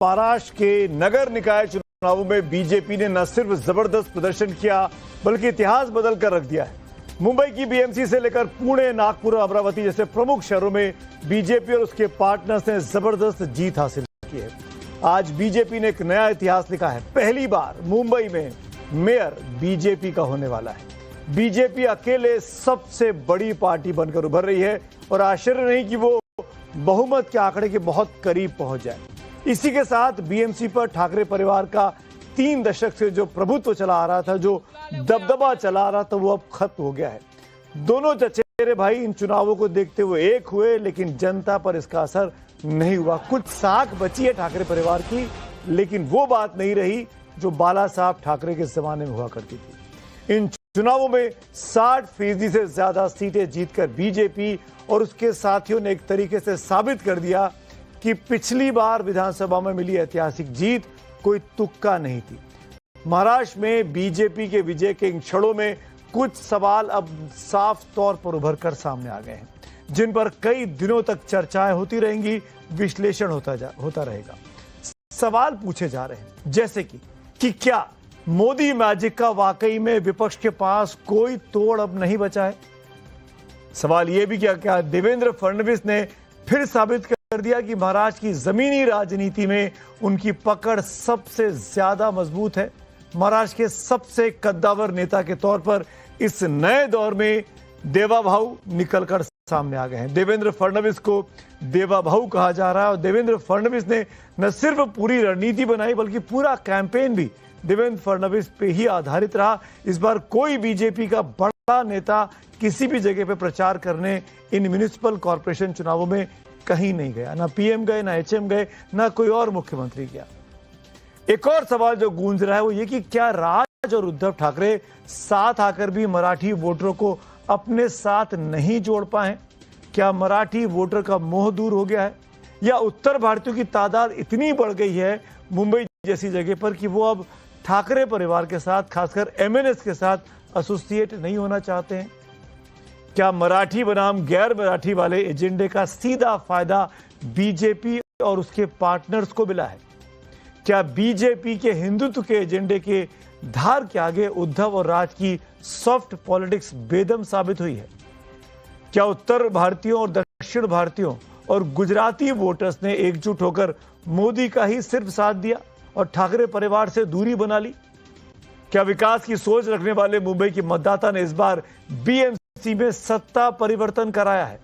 महाराष्ट्र के नगर निकाय चुनावों में बीजेपी ने न सिर्फ जबरदस्त प्रदर्शन किया बल्कि इतिहास बदल कर रख दिया है। मुंबई की बीएमसी से लेकर पुणे, नागपुर, अमरावती जैसे प्रमुख शहरों में बीजेपी और उसके पार्टनर्स ने जबरदस्त जीत हासिल की है। आज बीजेपी ने एक नया इतिहास लिखा है। पहली बार मुंबई में मेयर बीजेपी का होने वाला है। बीजेपी अकेले सबसे बड़ी पार्टी बनकर उभर रही है और आश्चर्य नहीं कि वो बहुमत के आंकड़े के बहुत करीब पहुंच जाए। इसी के साथ बीएमसी पर ठाकरे परिवार का 3 दशक से जो प्रभुत्व चला आ रहा था, जो दबदबा चला आ रहा था, वो अब खत्म हो गया है। दोनों चचेरे भाई इन चुनावों को देखते हुए एक हुए, लेकिन जनता पर इसका असर नहीं हुआ। कुछ साख बची है ठाकरे परिवार की, लेकिन वो बात नहीं रही जो बाला साहब ठाकरे के जमाने में हुआ करती थी। इन चुनावों में 60% से ज्यादा सीटें जीतकर बीजेपी और उसके साथियों ने एक तरीके से साबित कर दिया कि पिछली बार विधानसभा में मिली ऐतिहासिक जीत कोई तुक्का नहीं थी। महाराष्ट्र में बीजेपी के विजय के इन क्षणों में कुछ सवाल अब साफ तौर पर उभर कर सामने आ गए हैं, जिन पर कई दिनों तक चर्चाएं होती रहेंगी, विश्लेषण होता रहेगा। सवाल पूछे जा रहे हैं जैसे कि क्या मोदी मैजिक का वाकई में विपक्ष के पास कोई तोड़ अब नहीं बचा है? सवाल यह भी क्या देवेंद्र फडणवीस ने फिर साबित कर दिया कि महाराष्ट्र की जमीनी राजनीति में उनकी पकड़ सबसे ज्यादा मजबूत है। महाराष्ट्र के सबसे कद्दावर नेता के तौर पर इस नए दौर में देवा भाऊ निकलकर सामने आ गए हैं। देवेंद्र फडणवीस को देवा भाऊ कहा जा रहा है और देवेंद्र फडणवीस ने न सिर्फ पूरी रणनीति बनाई बल्कि पूरा कैंपेन भी देवेंद्र फडणवीस पे ही आधारित रहा। इस बार कोई बीजेपी का बड़ा नेता किसी भी जगह पे प्रचार करने इन म्युनिसिपल कॉर्पोरेशन चुनावों में कहीं नहीं गया। ना पीएम गए, ना एचएम गए, ना कोई और मुख्यमंत्री गया। एक और सवाल जो गूंज रहा है वो ये कि क्या राज और उद्धव ठाकरे साथ आकर भी मराठी वोटरों को अपने साथ नहीं जोड़ पाए? क्या मराठी वोटर का मोह दूर हो गया है, या उत्तर भारतीयों की तादाद इतनी बढ़ गई है मुंबई जैसी जगह पर कि वो अब ठाकरे परिवार के साथ, खासकर एमएनएस के साथ एसोसिएट नहीं होना चाहते हैं? क्या मराठी बनाम गैर मराठी वाले एजेंडे का सीधा फायदा बीजेपी और उसके पार्टनर्स को मिला है? क्या बीजेपी के हिंदुत्व के एजेंडे के धार के आगे उद्धव और राज की सॉफ्ट पॉलिटिक्स बेदम साबित हुई है? क्या उत्तर भारतीयों और दक्षिण भारतीयों और गुजराती वोटर्स ने एकजुट होकर मोदी का ही सिर्फ साथ दिया और ठाकरे परिवार से दूरी बना ली? क्या विकास की सोच रखने वाले मुंबई के मतदाता ने इस बार बीएमसी में सत्ता परिवर्तन कराया है?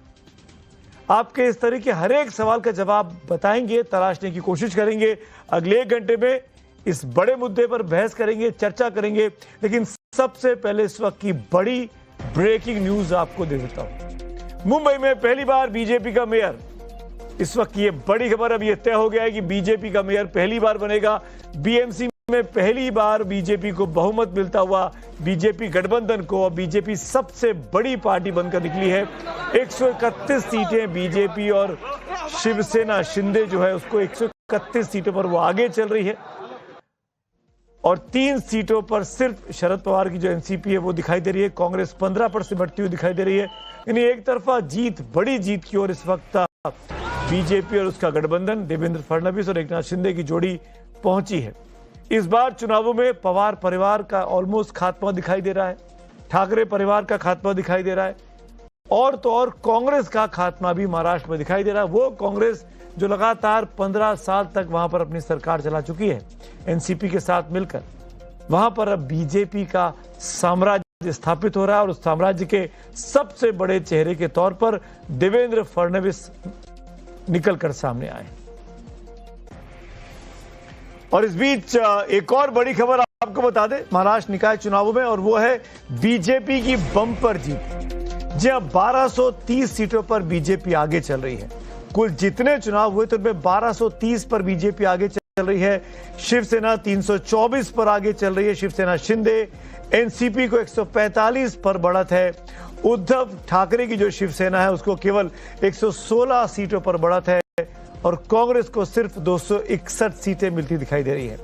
आपके इस तरह के हर एक सवाल का जवाब बताएंगे, तलाशने की कोशिश करेंगे। अगले 1 घंटे में इस बड़े मुद्दे पर बहस करेंगे, चर्चा करेंगे। लेकिन सबसे पहले इस वक्त की बड़ी ब्रेकिंग न्यूज आपको दे देता हूं। मुंबई में पहली बार बीजेपी का मेयर, इस वक्त ये बड़ी खबर अब ये तय हो गया है कि बीजेपी का मेयर पहली बार बनेगा। बीएमसी में पहली बार बीजेपी को बहुमत मिलता हुआ बीजेपी गठबंधन को अब बीजेपी सबसे बड़ी पार्टी बनकर निकली है। 131 सीटें बीजेपी और शिवसेना शिंदे जो है उसको 131 सीटों पर वो आगे चल रही है और 3 सीटों पर सिर्फ शरद पवार की जो एनसीपी है वो दिखाई दे रही है। कांग्रेस 15 पर सिमटती हुई दिखाई दे रही है। यानी एक तरफा जीत, बड़ी जीत की ओर इस वक्त बीजेपी और उसका गठबंधन देवेंद्र फडणवीस और एकनाथ शिंदे की जोड़ी पहुंची है। इस बार चुनावों में पवार परिवार का ऑलमोस्ट खात्मा दिखाई दे रहा है, ठाकरे परिवार का खात्मा दिखाई दे रहा है और तो और कांग्रेस का खात्मा भी महाराष्ट्र में दिखाई दे रहा है। वो कांग्रेस जो लगातार 15 साल तक वहां पर अपनी सरकार चला चुकी है एनसीपी के साथ मिलकर, वहां पर अब बीजेपी का साम्राज्य स्थापित हो रहा है और उस साम्राज्य के सबसे बड़े चेहरे के तौर पर देवेंद्र फडणवीस निकलकर सामने आए। और इस बीच एक और बड़ी खबर आपको बता दें महाराष्ट्र निकाय चुनावों में, और वो है बीजेपी की बम्पर जीत। जी हां, 1230 सीटों पर बीजेपी आगे चल रही है। कुल जितने चुनाव हुए तो उनमें 1230 पर बीजेपी आगे चल रही है। शिवसेना 324 पर आगे चल रही है, शिवसेना शिंदे। एनसीपी को 145 पर बढ़त है। उद्धव ठाकरे की जो शिवसेना है उसको केवल 116 सीटों पर बढ़त है और कांग्रेस को सिर्फ 261 सीटें मिलती दिखाई दे रही है।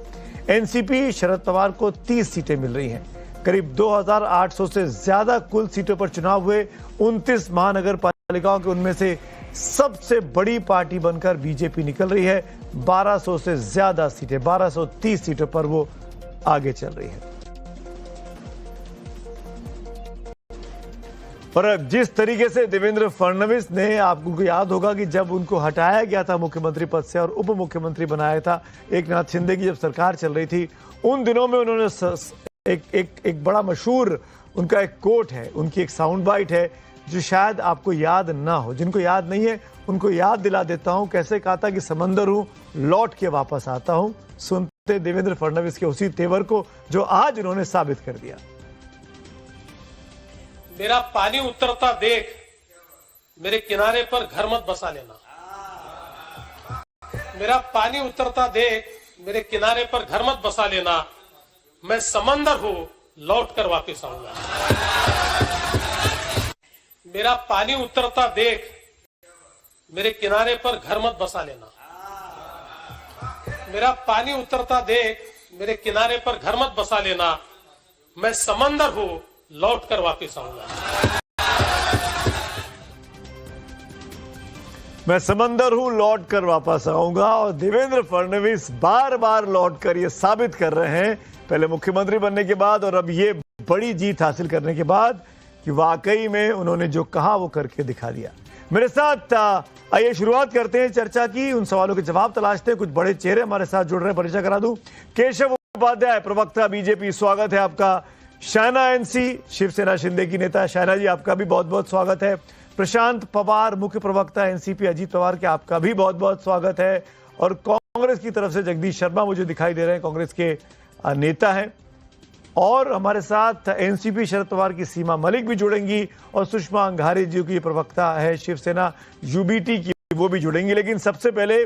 एनसीपी शरद पवार को 30 सीटें मिल रही हैं। करीब 2800 से ज्यादा कुल सीटों पर चुनाव हुए। 29 महानगर पालिकाओं के उनमें से सबसे बड़ी पार्टी बनकर बीजेपी निकल रही है। 1200 से ज्यादा सीटें, 1230 सीटों पर वो आगे चल रही है। और जिस तरीके से देवेंद्र फडणवीस ने, आपको याद होगा कि जब उनको हटाया गया था मुख्यमंत्री पद से और उप मुख्यमंत्री बनाया था एकनाथ शिंदे की जब सरकार चल रही थी, उन दिनों में उन्होंने एक बड़ा मशहूर उनका एक कोट है, उनकी एक साउंड बाइट है जो शायद आपको याद ना हो। जिनको याद नहीं है उनको याद दिला देता हूं। कैसे कहा था कि समंदर हूं, लौट के वापस आता हूं। सुनते देवेंद्र फडणवीस के उसी तेवर को जो आज उन्होंने साबित कर दिया। मेरा पानी उतरता देख मेरे किनारे पर घर मत बसा लेना। मेरा पानी उतरता देख मेरे किनारे पर घर मत बसा लेना। मैं समंदर हूं, लौट कर वापस आऊंगा। मेरा पानी उतरता देख मेरे किनारे पर घर मत बसा लेना। मेरा पानी उतरता देख मेरे किनारे पर घर मत बसा लेना। मैं समंदर हूं, लौट कर वापस आऊंगा। मैं समंदर हूं, लौट कर वापस आऊंगा। और देवेंद्र फडणवीस बार बार लौट कर ये साबित कर रहे हैं, पहले मुख्यमंत्री बनने के बाद और अब ये बड़ी जीत हासिल करने के बाद, कि वाकई में उन्होंने जो कहा वो करके दिखा दिया। मेरे साथ आइए शुरुआत करते हैं चर्चा की, उन सवालों के जवाब तलाशते हैं। कुछ बड़े चेहरे हमारे साथ जुड़ रहे हैं, परिचय करा दूं। केशव उपाध्याय, प्रवक्ता बीजेपी, स्वागत है आपका। शायना एनसी, शिवसेना शिंदे की नेता, शायना जी आपका भी बहुत बहुत स्वागत है। प्रशांत पवार, मुख्य प्रवक्ता एनसीपी अजीत पवार के, आपका भी बहुत बहुत स्वागत है। और कांग्रेस की तरफ से जगदीश शर्मा मुझे दिखाई दे रहे हैं, कांग्रेस के नेता हैं। और हमारे साथ एनसीपी शरद पवार की सीमा मलिक भी जुड़ेंगी और सुषमा अंगारे जी की प्रवक्ता है शिवसेना यूबीटी की, वो भी जुड़ेंगी। लेकिन सबसे पहले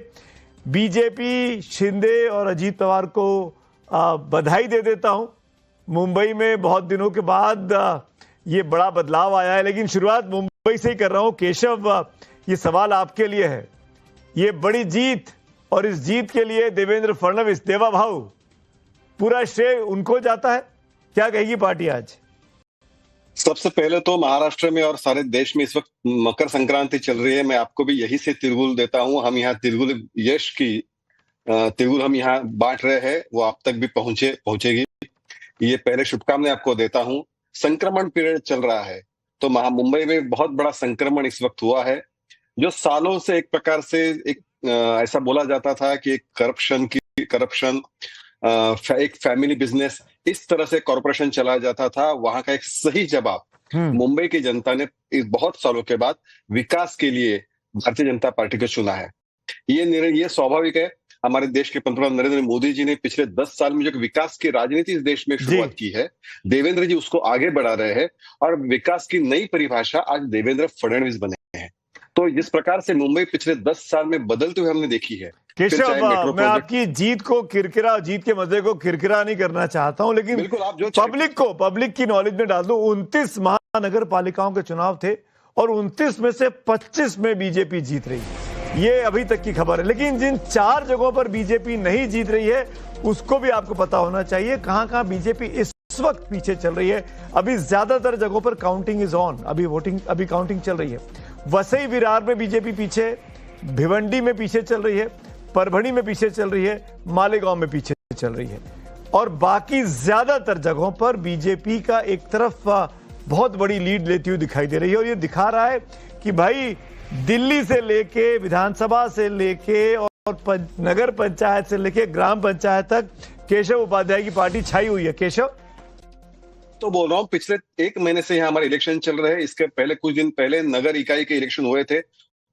बीजेपी शिंदे और अजीत पवार को बधाई दे देता हूं। मुंबई में बहुत दिनों के बाद ये बड़ा बदलाव आया है, लेकिन शुरुआत मुंबई से ही कर रहा हूं। केशव, ये सवाल आपके लिए है। ये बड़ी जीत और इस जीत के लिए देवेंद्र फडणवीस, देवा भाऊ, पूरा श्रेय उनको जाता है। क्या कहेगी पार्टी आज? सबसे पहले तो महाराष्ट्र में और सारे देश में इस वक्त मकर संक्रांति चल रही है। मैं आपको भी यही से तिरगुल देता हूं। हम यहाँ तिरगुल यश की तिरगुल हम यहाँ बांट रहे हैं, वो आप तक भी पहुंचेगी। ये पहले शुभकामनाएं आपको देता हूं। संक्रमण पीरियड चल रहा है, तो मुंबई में बहुत बड़ा संक्रमण इस वक्त हुआ है, जो सालों से एक प्रकार से एक ऐसा बोला जाता था कि एक करप्शन एक फैमिली बिजनेस, इस तरह से कॉरपोरेशन चलाया जाता था। वहां का एक सही जवाब मुंबई की जनता ने इस बहुत सालों के बाद विकास के लिए भारतीय जनता पार्टी को चुना है। ये निर्णय, ये स्वाभाविक है। हमारे देश के पंतप्रधान नरेंद्र मोदी जी ने पिछले 10 साल में जो विकास की राजनीति इस देश में शुरुआत की है, देवेंद्र जी उसको आगे बढ़ा रहे हैं और विकास की नई परिभाषा आज देवेंद्र फडणवीस बने हैं। तो जिस प्रकार से मुंबई पिछले 10 साल में बदलते हुए हमने देखी है। केशव, मैं आपकी जीत को किरकिरा, जीत के मजे को किरकिरा नहीं करना चाहता हूं, लेकिन बिल्कुल आप जो पब्लिक की नॉलेज में डाल दूं। 29 महानगर पालिकाओं के चुनाव थे और 29 में से 25 में बीजेपी जीत रही है। ये अभी तक की खबर है। लेकिन जिन 4 जगहों पर बीजेपी नहीं जीत रही है, उसको भी आपको पता होना चाहिए कहां बीजेपी इस वक्त पीछे चल रही है। अभी ज्यादातर जगहों पर काउंटिंग इज ऑन, अभी काउंटिंग चल रही है। वसई विरार में बीजेपी पीछे, भिवंडी में पीछे चल रही है, परभणी में पीछे चल रही है, मालेगांव में पीछे चल रही है, और बाकी ज्यादातर जगहों पर बीजेपी का एक तरफ बहुत बड़ी लीड लेती हुई दिखाई दे रही है। और ये दिखा रहा है कि भाई दिल्ली से लेके, विधानसभा से लेके और नगर पंचायत से लेके ग्राम पंचायत तक केशव उपाध्याय की पार्टी छाई हुई है। केशव, तो बोल रहा हूँ, पिछले 1 महीने से यहाँ हमारे इलेक्शन चल रहे हैं। इसके पहले कुछ दिन पहले नगर इकाई के इलेक्शन हुए थे,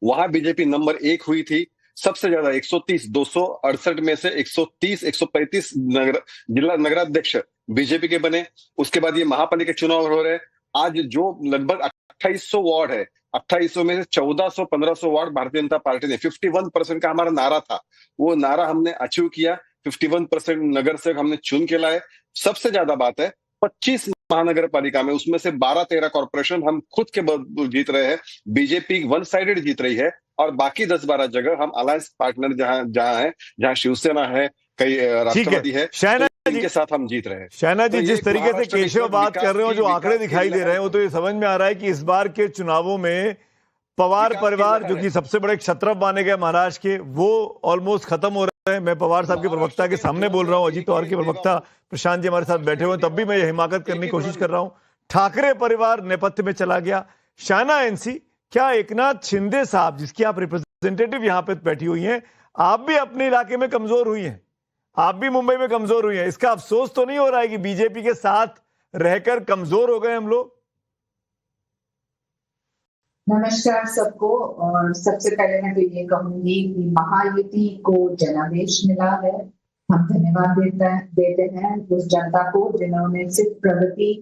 वहां बीजेपी नंबर 1 हुई थी। सबसे ज्यादा 130, 268 में से 130, 135 जिला नगराध्यक्ष बीजेपी के बने। उसके बाद ये महापालिका चुनाव हो रहे हैं। आज जो लगभग 2800 वार्ड है, 2800 में से 1400, 1500 वार्ड भारतीय जनता पार्टी ने, 51% का हमारा नारा था, वो नारा हमने अचीव किया। 51% नगर सेवक हमने चुन के लाए। सबसे ज्यादा बात है 25 महानगर पालिका में, उसमें से 12-13 कॉर्पोरेशन हम खुद के जीत रहे हैं। बीजेपी वन साइडेड जीत रही है और बाकी 10-12 जगह हम अलायंस पार्टनर जहां है, जहां शिवसेना है, कई राष्ट्रवादी है, तो इनके साथ हम जीत रहे हैं। शायना जी, जिस तरीके से केशव बात कर रहे हो, जो आंकड़े दिखाई दे रहे हैं, वो तो ये समझ में आ रहा है कि इस बार के चुनावों में पवार विकास की परिवार लहर जो है। कि सबसे बड़े क्षत्रप माने गए महाराष्ट्र के, वो ऑलमोस्ट खत्म हो रहे हैं। मैं पवार साहब के प्रवक्ता के सामने बोल रहा हूं, अजीत पवार के प्रवक्ता प्रशांत जी हमारे साथ बैठे हुए हैं, तब भी मैं ये हिमाकत करने की कोशिश कर रहा हूं। ठाकरे परिवार नेपथ्य में चला गया। शायना एनसी, क्या एकनाथ शिंदे साहब जिसकी आप रिप्रेजेंटेटिव यहां पे बैठी हुई हैं, आप भी अपने इलाके में कमजोर हुई हैं, आप भी मुंबई में कमजोर हुई हैं, इसका अफसोस तो नहीं हो रहा है कि बीजेपी के साथ रहकर कमजोर हो गए हम लोग? नमस्कार सबको। और सबसे पहले मैं तो ये कहूंगी कि महायुति को जनादेश मिला है। हम धन्यवाद देते हैं उस जनता को जिन्होंने सिर्फ प्रगति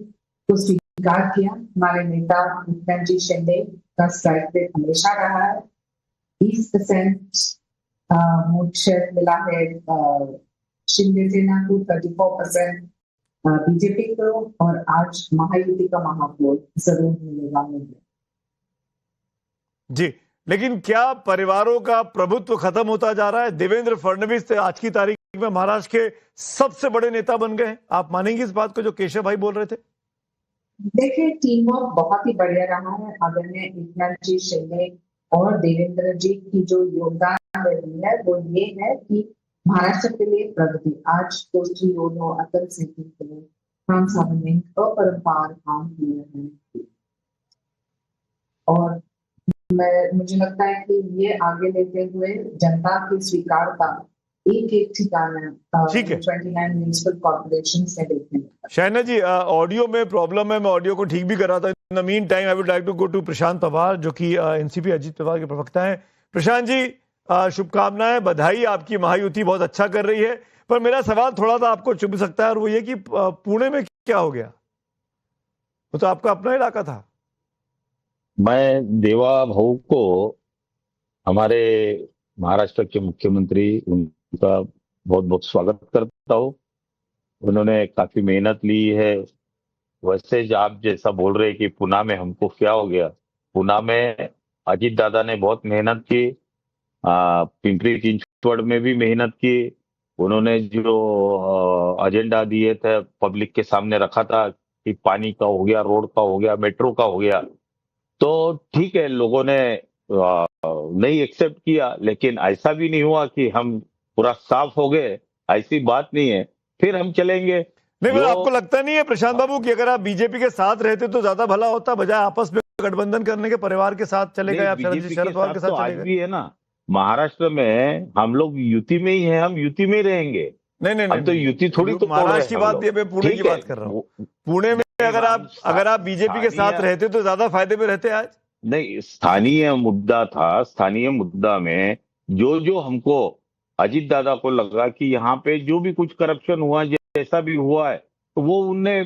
को स्वीकार किया। हमारे नेता एकनाथ जी शिंदे का स्ट्राइक रेट हमेशा रहा है। 20% वोट शेयर मिला है शिंदे सेना को, 34% बीजेपी को, और आज महायुति का महापौर जरूर मिलेगा मुझे। जी, लेकिन क्या परिवारों का प्रभुत्व खत्म होता जा रहा है? देवेंद्र फडणवीस आज की तारीख में महाराष्ट्र के सबसे बड़े नेता बन गए हैं। आप मानेंगे इस बात को जो केशव भाई बोल रहे थे? देखिए, टीम वर्क बहुत ही बढ़िया रहा है। आदरणीय एकनाथ जी शिंदे और देवेंद्र जी की जो योगदान रही है वो ये है कि महाराष्ट्र के लिए प्रगति, आज कोस्टल रोड हो, अटल सेतु के लिए हम सब ने अपरंपार काम किए हैं। और मुझे लगता है कि ये आगे लेते हुए जनता की स्वीकारता एक ठिकाना ठीक है। 29 म्युनिसिपल कॉर्पोरेशन से देखने में। शायना जी, ऑडियो में प्रॉब्लम है, मैं ऑडियो को ठीक भी कर रहा था। In the mean time I would like to go to Prashant Pawar जो कि एनसीपी अजीत पवार के प्रवक्ता हैं। प्रशांत जी, शुभकामनाएं, बधाई, आपकी महायुति बहुत अच्छा कर रही है। पर मेरा सवाल थोड़ा सा आपको चुभ सकता है, और वो ये कि पुणे में क्या हो गया? वो तो आपका अपना इलाका था। मैं देवा भाऊ को, हमारे महाराष्ट्र के मुख्यमंत्री, उनका बहुत बहुत स्वागत करता हूँ। उन्होंने काफी मेहनत ली है। वैसे आप जैसा बोल रहे कि पुणे में हमको क्या हो गया, पुणे में अजीत दादा ने बहुत मेहनत की, पिंपरी चिंचवड़ में भी मेहनत की। उन्होंने जो एजेंडा दिए थे पब्लिक के सामने रखा था कि पानी का हो गया, रोड का हो गया, मेट्रो का हो गया, तो ठीक है, लोगों ने नहीं एक्सेप्ट किया। लेकिन ऐसा भी नहीं हुआ कि हम पूरा साफ हो गए, ऐसी बात नहीं है। फिर हम चलेंगे। नहीं, मतलब आपको लगता नहीं है प्रशांत बाबू कि अगर आप बीजेपी के साथ रहते तो ज्यादा भला होता, बजाय आपस में गठबंधन करने के? परिवार के साथ चले गए, आप शरद पवार के साथ चले आज गए। भी है ना, महाराष्ट्र में हम लोग युति में ही है, हम युति में रहेंगे। नहीं, हम तो युति थोड़ी तो महाराष्ट्र की बात, मैं पुणे की बात कर रहा हूँ। पुणे में अगर आप बीजेपी के साथ रहते तो ज्यादा फायदे में रहते आज। नहीं, स्थानीय मुद्दा था। स्थानीय मुद्दा में जो जो हमको अजीत दादा को लगा कि यहाँ पे जो भी कुछ करप्शन हुआ, जैसा भी हुआ है, तो वो उनने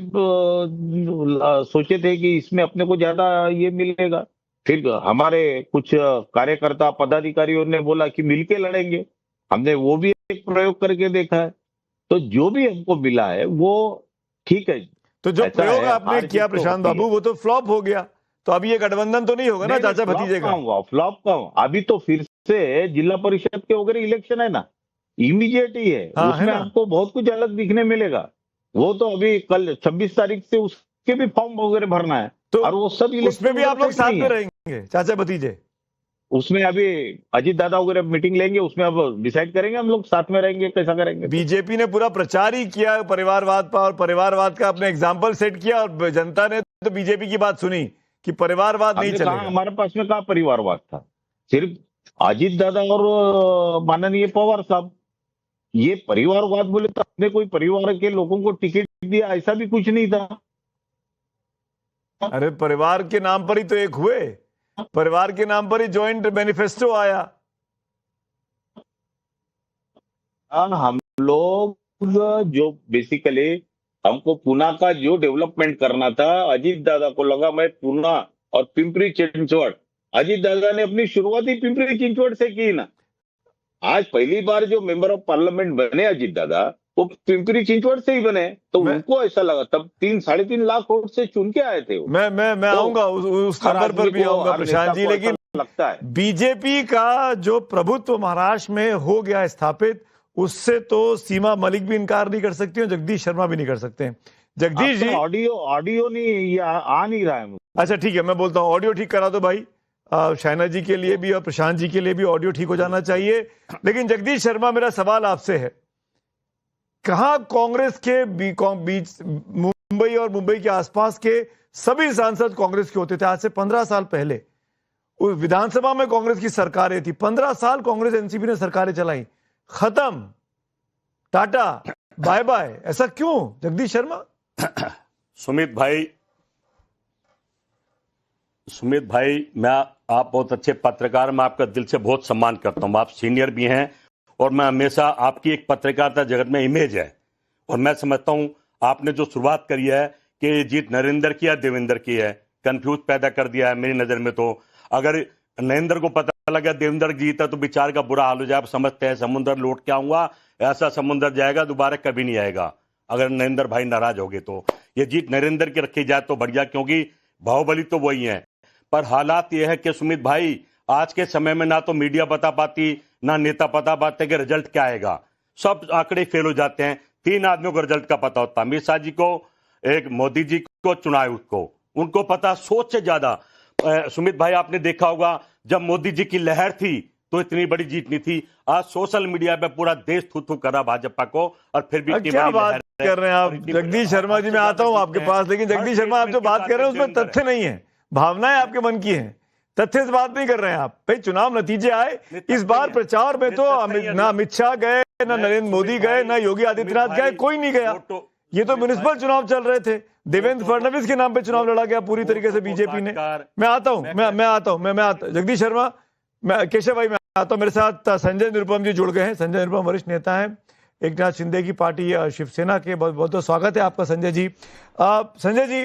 सोचे थे कि इसमें अपने को ज्यादा ये मिलेगा। फिर हमारे कुछ कार्यकर्ता पदाधिकारियों ने बोला कि मिलके लड़ेंगे। हमने वो भी एक प्रयोग करके देखा है। तो जो भी हमको मिला है वो ठीक है। तो जो प्रयोग आपने किया प्रशांत बाबू, वो तो फ्लॉप हो गया। तो अभी ये गठबंधन तो नहीं होगा ना चाचा भतीजे का? फ्लॉप का अभी तो फिर से जिला परिषद के वगैरह इलेक्शन है ना, इमीडिएट ही है। हाँ, उसमें आपको बहुत कुछ अलग दिखने मिलेगा। वो तो अभी कल 26 तारीख से उसके भी फॉर्म वगैरह भरना है। तो और वो सब उसमें भी आप लोग साथ में रहेंगे चाचा भतीजे? उसमें अभी अजीत दादा वगैरह मीटिंग लेंगे, उसमें अब डिसाइड करेंगे हम लोग साथ में रहेंगे कैसा करेंगे। बीजेपी ने पूरा प्रचार ही किया परिवारवाद पर, और परिवारवाद का अपने एग्जाम्पल सेट किया, और जनता ने तो बीजेपी की बात सुनी कि परिवारवाद नहीं चलेगा। हमारे पास में कहा परिवारवाद था? सिर्फ अजीत दादा और माननीय पवार साहब, ये परिवारवाद बोले तो हमने कोई परिवार के लोगों को टिकट दिया, ऐसा भी कुछ नहीं था। अरे परिवार के नाम पर ही तो एक हुए, परिवार के नाम पर ही जॉइंट मैनिफेस्टो आया। हम लोग जो बेसिकली हमको पुणे का जो डेवलपमेंट करना था, अजीत दादा को लगा मैं पुणे और पिंपरी चिंचवड़, अजीत दादा ने अपनी शुरुआत ही पिंपरी चिंचवड़ से की ना। आज पहली बार जो मेंबर ऑफ पार्लियामेंट बने अजीत दादा, वो पिंपरी चिंचवड़ से ही बने। तो उनको ऐसा लगा, तब 3-3.5 लाख वोट से चुन के आए थे वो। मैं आऊंगा उस नंबर पर भी आऊंगा प्रशांत जी। लेकिन लगता है बीजेपी का जो प्रभुत्व महाराष्ट्र में हो गया स्थापित, उससे तो सीमा मलिक भी इनकार नहीं कर सकती और जगदीश शर्मा भी नहीं कर सकते हैं। जगदीश जी, ऑडियो नहीं आ नहीं रहा है। अच्छा ठीक है, मैं बोलता हूँ, ऑडियो ठीक करा दो भाई। शाइना जी के लिए भी और प्रशांत जी के लिए भी ऑडियो ठीक हो जाना चाहिए। लेकिन जगदीश शर्मा, मेरा सवाल आपसे है, कहां कांग्रेस के बीच मुंबई और मुंबई के आसपास के सभी सांसद कांग्रेस के होते थे? आज से 15 साल पहले उस विधानसभा में कांग्रेस की सरकारें थी, 15 साल कांग्रेस एनसीपी ने सरकारें चलाई, खत्म, टाटा बाय बाय। ऐसा क्यों जगदीश शर्मा? सुमित भाई, आप बहुत अच्छे पत्रकार, मैं आपका दिल से बहुत सम्मान करता हूं, आप सीनियर भी हैं और मैं हमेशा आपकी एक पत्रकारिता जगत में इमेज है और मैं समझता हूं आपने जो शुरुआत करी है कि ये जीत नरेंद्र की या देवेंद्र की है, कंफ्यूज पैदा कर दिया है मेरी नजर में। तो अगर नरेंद्र को पता लगा देवेंद्र जीता तो बेचारे का बुरा हाल हो जाए। आप समझते हैं समुद्र लौट के आऊंगा, ऐसा समुद्र जाएगा दोबारा कभी नहीं आएगा अगर नरेंद्र भाई नाराज हो गए। तो ये जीत नरेंद्र की रखी जाए तो बढ़िया, क्योंकि बाहुबली तो वही है। पर हालात ये है कि सुमित भाई, आज के समय में ना तो मीडिया बता पाती ना नेता बता पाते कि रिजल्ट क्या आएगा, सब आंकड़े फेल हो जाते हैं। 3 आदमियों को रिजल्ट का पता होता, अमित शाह जी को, एक मोदी जी को, चुनाव आयोग को, उनको पता सोच से ज्यादा। सुमित भाई, आपने देखा होगा जब मोदी जी की लहर थी तो इतनी बड़ी जीत नहीं थी। आज सोशल मीडिया पे पूरा देश थू थू कर रहा भाजपा को और फिर भी क्या बात कर रहे हैं आप जगदीश शर्मा जी? मैं आता हूं आपके पास, लेकिन जगदीश शर्मा आप जो बात कर रहे हैं उसमें तथ्य नहीं है, भावनाएं आपके मन की हैं, तथ्य से बात नहीं कर रहे हैं आप। भाई चुनाव नतीजे आए, इस बार प्रचार में तो ना अमित शाह गए, ना नरेंद्र मोदी गए, ना योगी आदित्यनाथ गए, कोई नहीं गया। ये तो म्युनिसिपल चुनाव चल रहे थे, देवेंद्र फडणवीस के नाम पे चुनाव लड़ा गया पूरी तरीके से बीजेपी ने। मैं आता हूं जगदीश शर्मा, मैं केशव भाई, मैं आता हूं। मेरे साथ संजय निरुपम जी जुड़ गए हैं। संजय निरुपम वरिष्ठ नेता हैं एकनाथ शिंदे की पार्टी शिवसेना के। बहुत बहुत स्वागत है आपका संजय जी। संजय जी,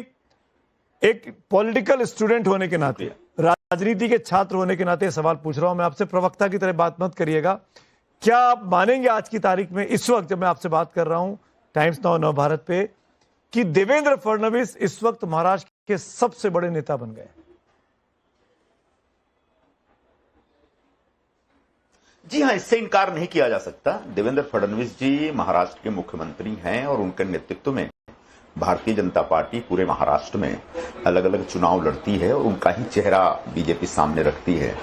एक पॉलिटिकल स्टूडेंट होने के नाते, राजनीति के छात्र होने के नाते सवाल पूछ रहा हूं मैं आपसे, प्रवक्ता की तरह बात मत करिएगा। क्या आप मानेंगे आज की तारीख में, इस वक्त जब मैं आपसे बात कर रहा हूं टाइम्स नाउ नव भारत पे, कि देवेंद्र फडणवीस इस वक्त महाराष्ट्र के सबसे बड़े नेता बन गए? जी हां, इससे इनकार नहीं किया जा सकता। देवेंद्र फडणवीस जी महाराष्ट्र के मुख्यमंत्री हैं और उनके नेतृत्व में भारतीय जनता पार्टी पूरे महाराष्ट्र में अलग अलग चुनाव लड़ती है और उनका ही चेहरा बीजेपी सामने रखती है।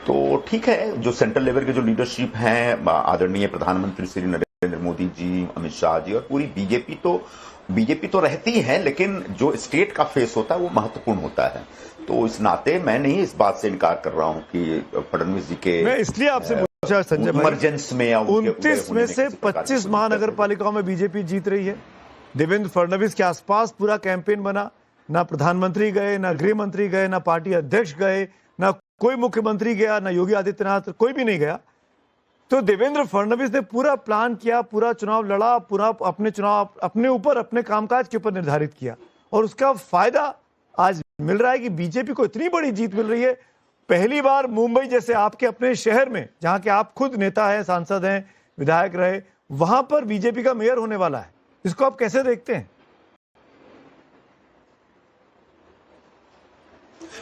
तो ठीक है, जो सेंट्रल लेवल के जो लीडरशिप है, आदरणीय प्रधानमंत्री श्री नरेंद्र मोदी जी, अमित शाह जी और पूरी बीजेपी तो रहती है, लेकिन जो स्टेट का फेस होता है वो महत्वपूर्ण होता है। तो इस नाते मैं नहीं इस बात से इनकार कर रहा हूं कि फडणवीस जी के, मैं इसलिए आपसे पूछा संजय भाई, इमरजेंस में 29 में से 25 महानगर पालिकाओं में बीजेपी जीत रही है। देवेंद्र फडणवीस के आसपास पूरा कैंपेन बना, ना प्रधानमंत्री गए, ना गृह मंत्री गए, ना पार्टी अध्यक्ष गए, ना कोई मुख्यमंत्री गया, ना योगी आदित्यनाथ, कोई भी नहीं गया। तो देवेंद्र फडणवीस ने पूरा प्लान किया, पूरा चुनाव लड़ा, पूरा अपने ऊपर, अपने कामकाज के ऊपर निर्धारित किया और उसका फायदा आज मिल रहा है कि बीजेपी को इतनी बड़ी जीत मिल रही है। पहली बार मुंबई जैसे आपके अपने शहर में, जहां के आप खुद नेता हैं, सांसद हैं, विधायक रहे, वहां पर बीजेपी का मेयर होने वाला है। इसको आप कैसे देखते हैं?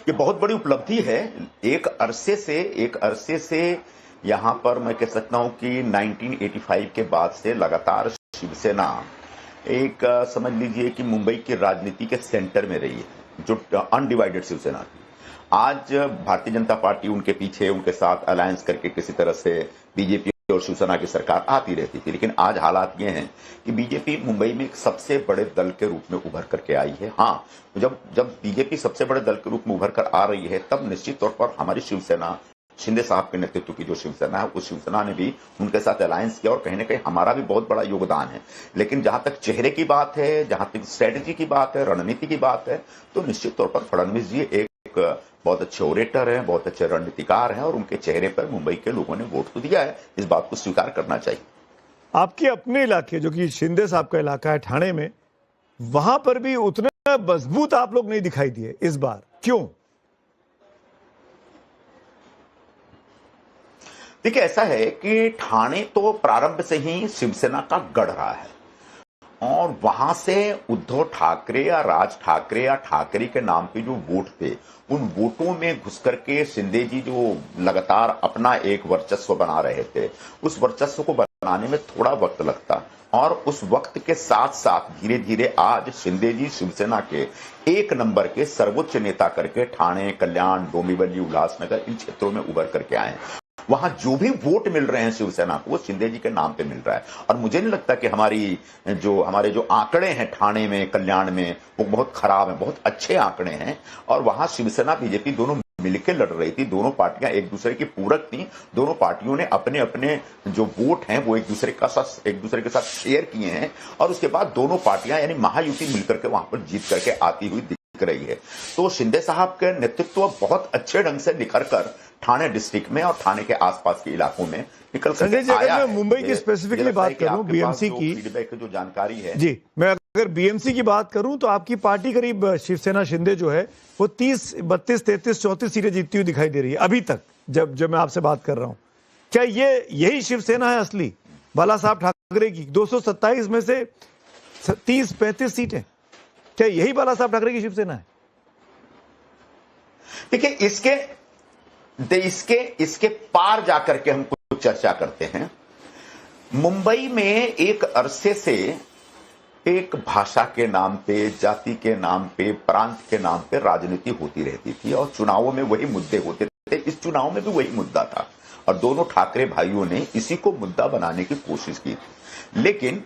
ये बहुत बड़ी उपलब्धि है। एक अरसे से यहां पर मैं कह सकता हूं कि 1985 के बाद से लगातार शिवसेना एक समझ लीजिए कि मुंबई की राजनीति के सेंटर में रही है, जो अनडिवाइडेड शिवसेना थी। आज भारतीय जनता पार्टी उनके पीछे, उनके साथ अलायंस करके किसी तरह से बीजेपी और शिवसेना की सरकार आती रहती थी, लेकिन आज हालात ये हैं कि बीजेपी मुंबई में एक सबसे बड़े दल के रूप में उभर करके आई है। हाँ, जब बीजेपी सबसे बड़े दल के रूप में उभर कर आ रही है, तब निश्चित तौर पर हमारी शिवसेना, शिंदे साहब के नेतृत्व की जो शिवसेना है, उस शिवसेना ने भी उनके साथ अलायंस किया और कहीं ना कहीं हमारा भी बहुत बड़ा योगदान है। लेकिन जहां तक चेहरे की बात है, जहां तक स्ट्रेटेजी की बात है, रणनीति की बात है, तो निश्चित तौर पर फडणवीस जी एक बहुत अच्छे ओरेटर हैं, बहुत अच्छे रणनीतिकार हैं और उनके चेहरे पर मुंबई के लोगों ने वोट तो दिया है, इस बात को स्वीकार करना चाहिए। आपके अपने इलाके, जो कि शिंदे साहब का इलाका है ठाणे में, वहां पर भी उतने मजबूत आप लोग नहीं दिखाई दिए इस बार, क्यों? देखिए, ऐसा है कि ठाणे तो प्रारंभ से ही शिवसेना का गढ़ रहा है और वहां से उद्धव ठाकरे या राज ठाकरे या ठाकरे के नाम पे जो वोट थे, उन वोटों में घुस करके शिंदे जी जो लगातार अपना एक वर्चस्व बना रहे थे, उस वर्चस्व को बनाने में थोड़ा वक्त लगता। और उस वक्त के साथ साथ धीरे धीरे आज शिंदे जी शिवसेना के एक नंबर के सर्वोच्च नेता करके ठाणे, कल्याण, डोंबिवली, उल्लासनगर इन क्षेत्रों में उभर करके आए हैं। वहां जो भी वोट मिल रहे हैं शिवसेना को वो शिंदे जी के नाम पे मिल रहा है। और मुझे नहीं लगता कि हमारे जो आंकड़े हैं ठाणे में, कल्याण में, वो बहुत खराब हैं, बहुत अच्छे आंकड़े हैं। और वहां शिवसेना बीजेपी दोनों मिलकर लड़ रही थी, दोनों पार्टियां एक दूसरे की पूरक थी। दोनों पार्टियों ने अपने अपने जो वोट हैं वो एक दूसरे के साथ शेयर किए हैं और उसके बाद दोनों पार्टियां यानी महायुति मिलकर के वहां पर जीत करके आती हुई दिख रही है। तो शिंदे साहब के नेतृत्व बहुत अच्छे ढंग से निखर कर ठाणे डिस्ट्रिक्ट में और ठाणे के आसपास के इलाकों में निकल कर आया है। मैं मुंबई की स्पेसिफिकली बात करूं, बीएमसी की फीडबैक जो जानकारी है जी, मैं अगर बीएमसी की बात करूं तो आपकी पार्टी करीब शिवसेना शिंदे जो है वो 30, 32, 33, 34 सीटें जीतती हुई दिखाई दे रही है अभी तक, जब मैं आपसे बात कर रहा हूं। क्या यही शिवसेना है असली बाला साहब ठाकरे की? 227 में से 30-35 सीटें, क्या यही बाला साहब ठाकरे की शिवसेना है? देखिए इसके पार जाकर के हम कुछ चर्चा करते हैं। मुंबई में एक अरसे से एक भाषा के नाम पे, जाति के नाम पे, प्रांत के नाम पे राजनीति होती रहती थी और चुनावों में वही मुद्दे होते थे। इस चुनाव में भी वही मुद्दा था और दोनों ठाकरे भाइयों ने इसी को मुद्दा बनाने की कोशिश की थी। लेकिन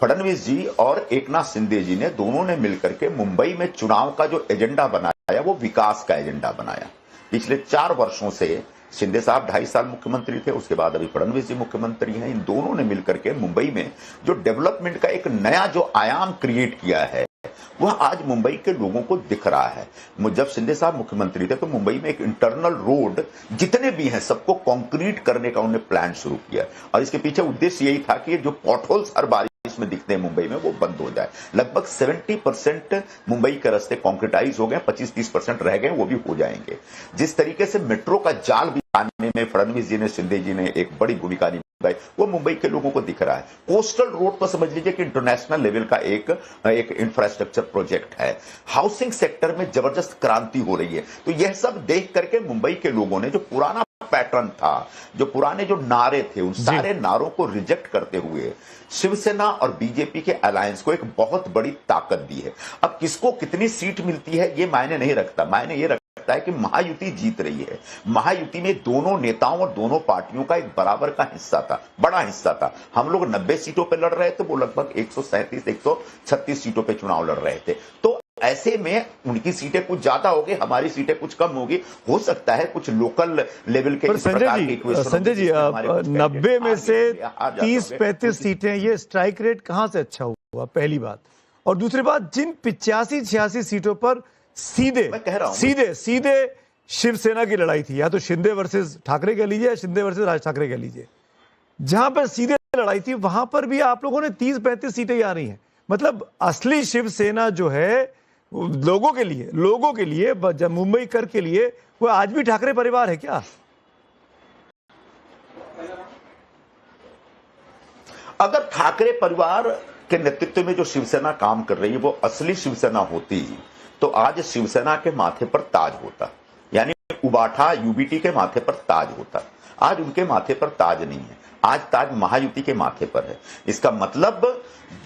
फडणवीस जी और एकनाथ शिंदे जी ने दोनों ने मिलकर के मुंबई में चुनाव का जो एजेंडा बनाया वो विकास का एजेंडा बनाया। पिछले 4 वर्षों से शिंदे साहब 2.5 साल मुख्यमंत्री थे, उसके बाद अभी फडणवीस जी मुख्यमंत्री हैं। इन दोनों ने मिलकर के मुंबई में जो डेवलपमेंट का एक नया जो आयाम क्रिएट किया है वह आज मुंबई के लोगों को दिख रहा है। जब शिंदे साहब मुख्यमंत्री थे तो मुंबई में एक इंटरनल रोड जितने भी हैं सबको कंक्रीट करने का उन्होंने प्लान शुरू किया और इसके पीछे उद्देश्य यही था कि जो पॉटहोल्स हर बारिश में दिखते हैं मुंबई में वो बंद हो जाए। लगभग 70% मुंबई के रास्ते कंक्रीटाइज हो गए, 25-30% रह गए, वो भी हो जाएंगे। जिस तरीके से मेट्रो का जाल भी आने में फडणवीस जी ने, शिंदे जी ने एक बड़ी भूमिका निभाई वो मुंबई के लोगों को दिख रहा है। कोस्टल रोड तो समझ लीजिए कि इंटरनेशनल लेवल का एक इंफ्रास्ट्रक्चर प्रोजेक्ट है। हाउसिंग सेक्टर में जबरदस्त क्रांति हो रही है। तो यह सब देख करके मुंबई के लोगों ने जो पुराना पैटर्न था, जो पुराने जो नारे थे, उन सारे नारों को रिजेक्ट करते हुए शिवसेना और बीजेपी के अलायंस को एक बहुत बड़ी ताकत दी है। अब किसको कितनी सीट मिलती है ये मायने नहीं रखता, मायने ये रखता है कि महायुति जीत रही है। महायुति में दोनों नेताओं और दोनों पार्टियों का एक बराबर का हिस्सा था, बड़ा हिस्सा था। हम लोग 90 सीटों पे लड़ रहे थे, वो लगभग 137-136 सीटों पे चुनाव लड़ रहे थे। तो ऐसे में उनकी सीटें कुछ ज्यादा होगी, हमारी सीटें कुछ कम होगी। हो सकता है कुछ लोकल लेवल के संजय जी 90 में से 30-35 सीटें, ये स्ट्राइक रेट कहां से अच्छा हुआ? पहली बात। और दूसरी बात, जिन 85-86 सीटों पर सीधे शिवसेना की लड़ाई थी, या तो शिंदे वर्सेस ठाकरे कह लीजिए या शिंदे वर्सेस राज ठाकरे कह लीजिए, जहां पर सीधे लड़ाई थी वहां पर भी आप लोगों ने 30-35 सीटें आ रही हैं। मतलब असली शिवसेना जो है लोगों के लिए जब मुंबई कर के लिए वो आज भी ठाकरे परिवार है क्या? अगर ठाकरे परिवार के नेतृत्व में जो शिवसेना काम कर रही है वो असली शिवसेना होती तो आज शिवसेना के माथे पर ताज होता, यानी उबाठा यूबीटी के माथे पर ताज होता। आज उनके माथे पर ताज नहीं है, आज ताज महायुति के माथे पर है। इसका मतलब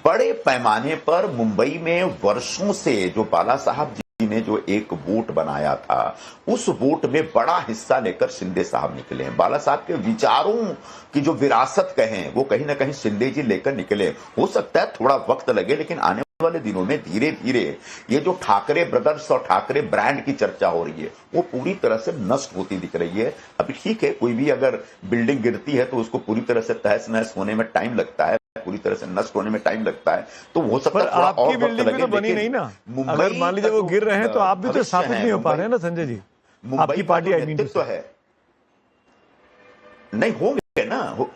बड़े पैमाने पर मुंबई में वर्षों से जो बाला साहब जी ने जो एक वोट बनाया था उस वोट में बड़ा हिस्सा लेकर शिंदे साहब निकले हैं। बाला साहब के विचारों की जो विरासत कहें वो कहीं ना कहीं शिंदे जी लेकर निकले। हो सकता है थोड़ा वक्त लगे, लेकिन आने वाले दिनों में धीरे धीरे ये जो ठाकरे ब्रदर्स और ठाकरे ब्रांड की चर्चा हो रही है वो पूरी तरह से नष्ट होती दिख रही है। अभी ठीक है, कोई भी अगर बिल्डिंग गिरती है तो उसको पूरी तरह से तहस नहस होने में टाइम लगता है, पूरी तरह से नष्ट होने में टाइम लगता है। तो हो सकता है थोड़ा और वक्त लगे, तो बनी नहीं ना। अगर मान लीजिए वो गिर रहे हैं तो आप भी तो स्थापित नहीं हो पा रहे हैं ना संजय जी। आपकी पार्टी नेतृत्व है, नहीं होंगे ना।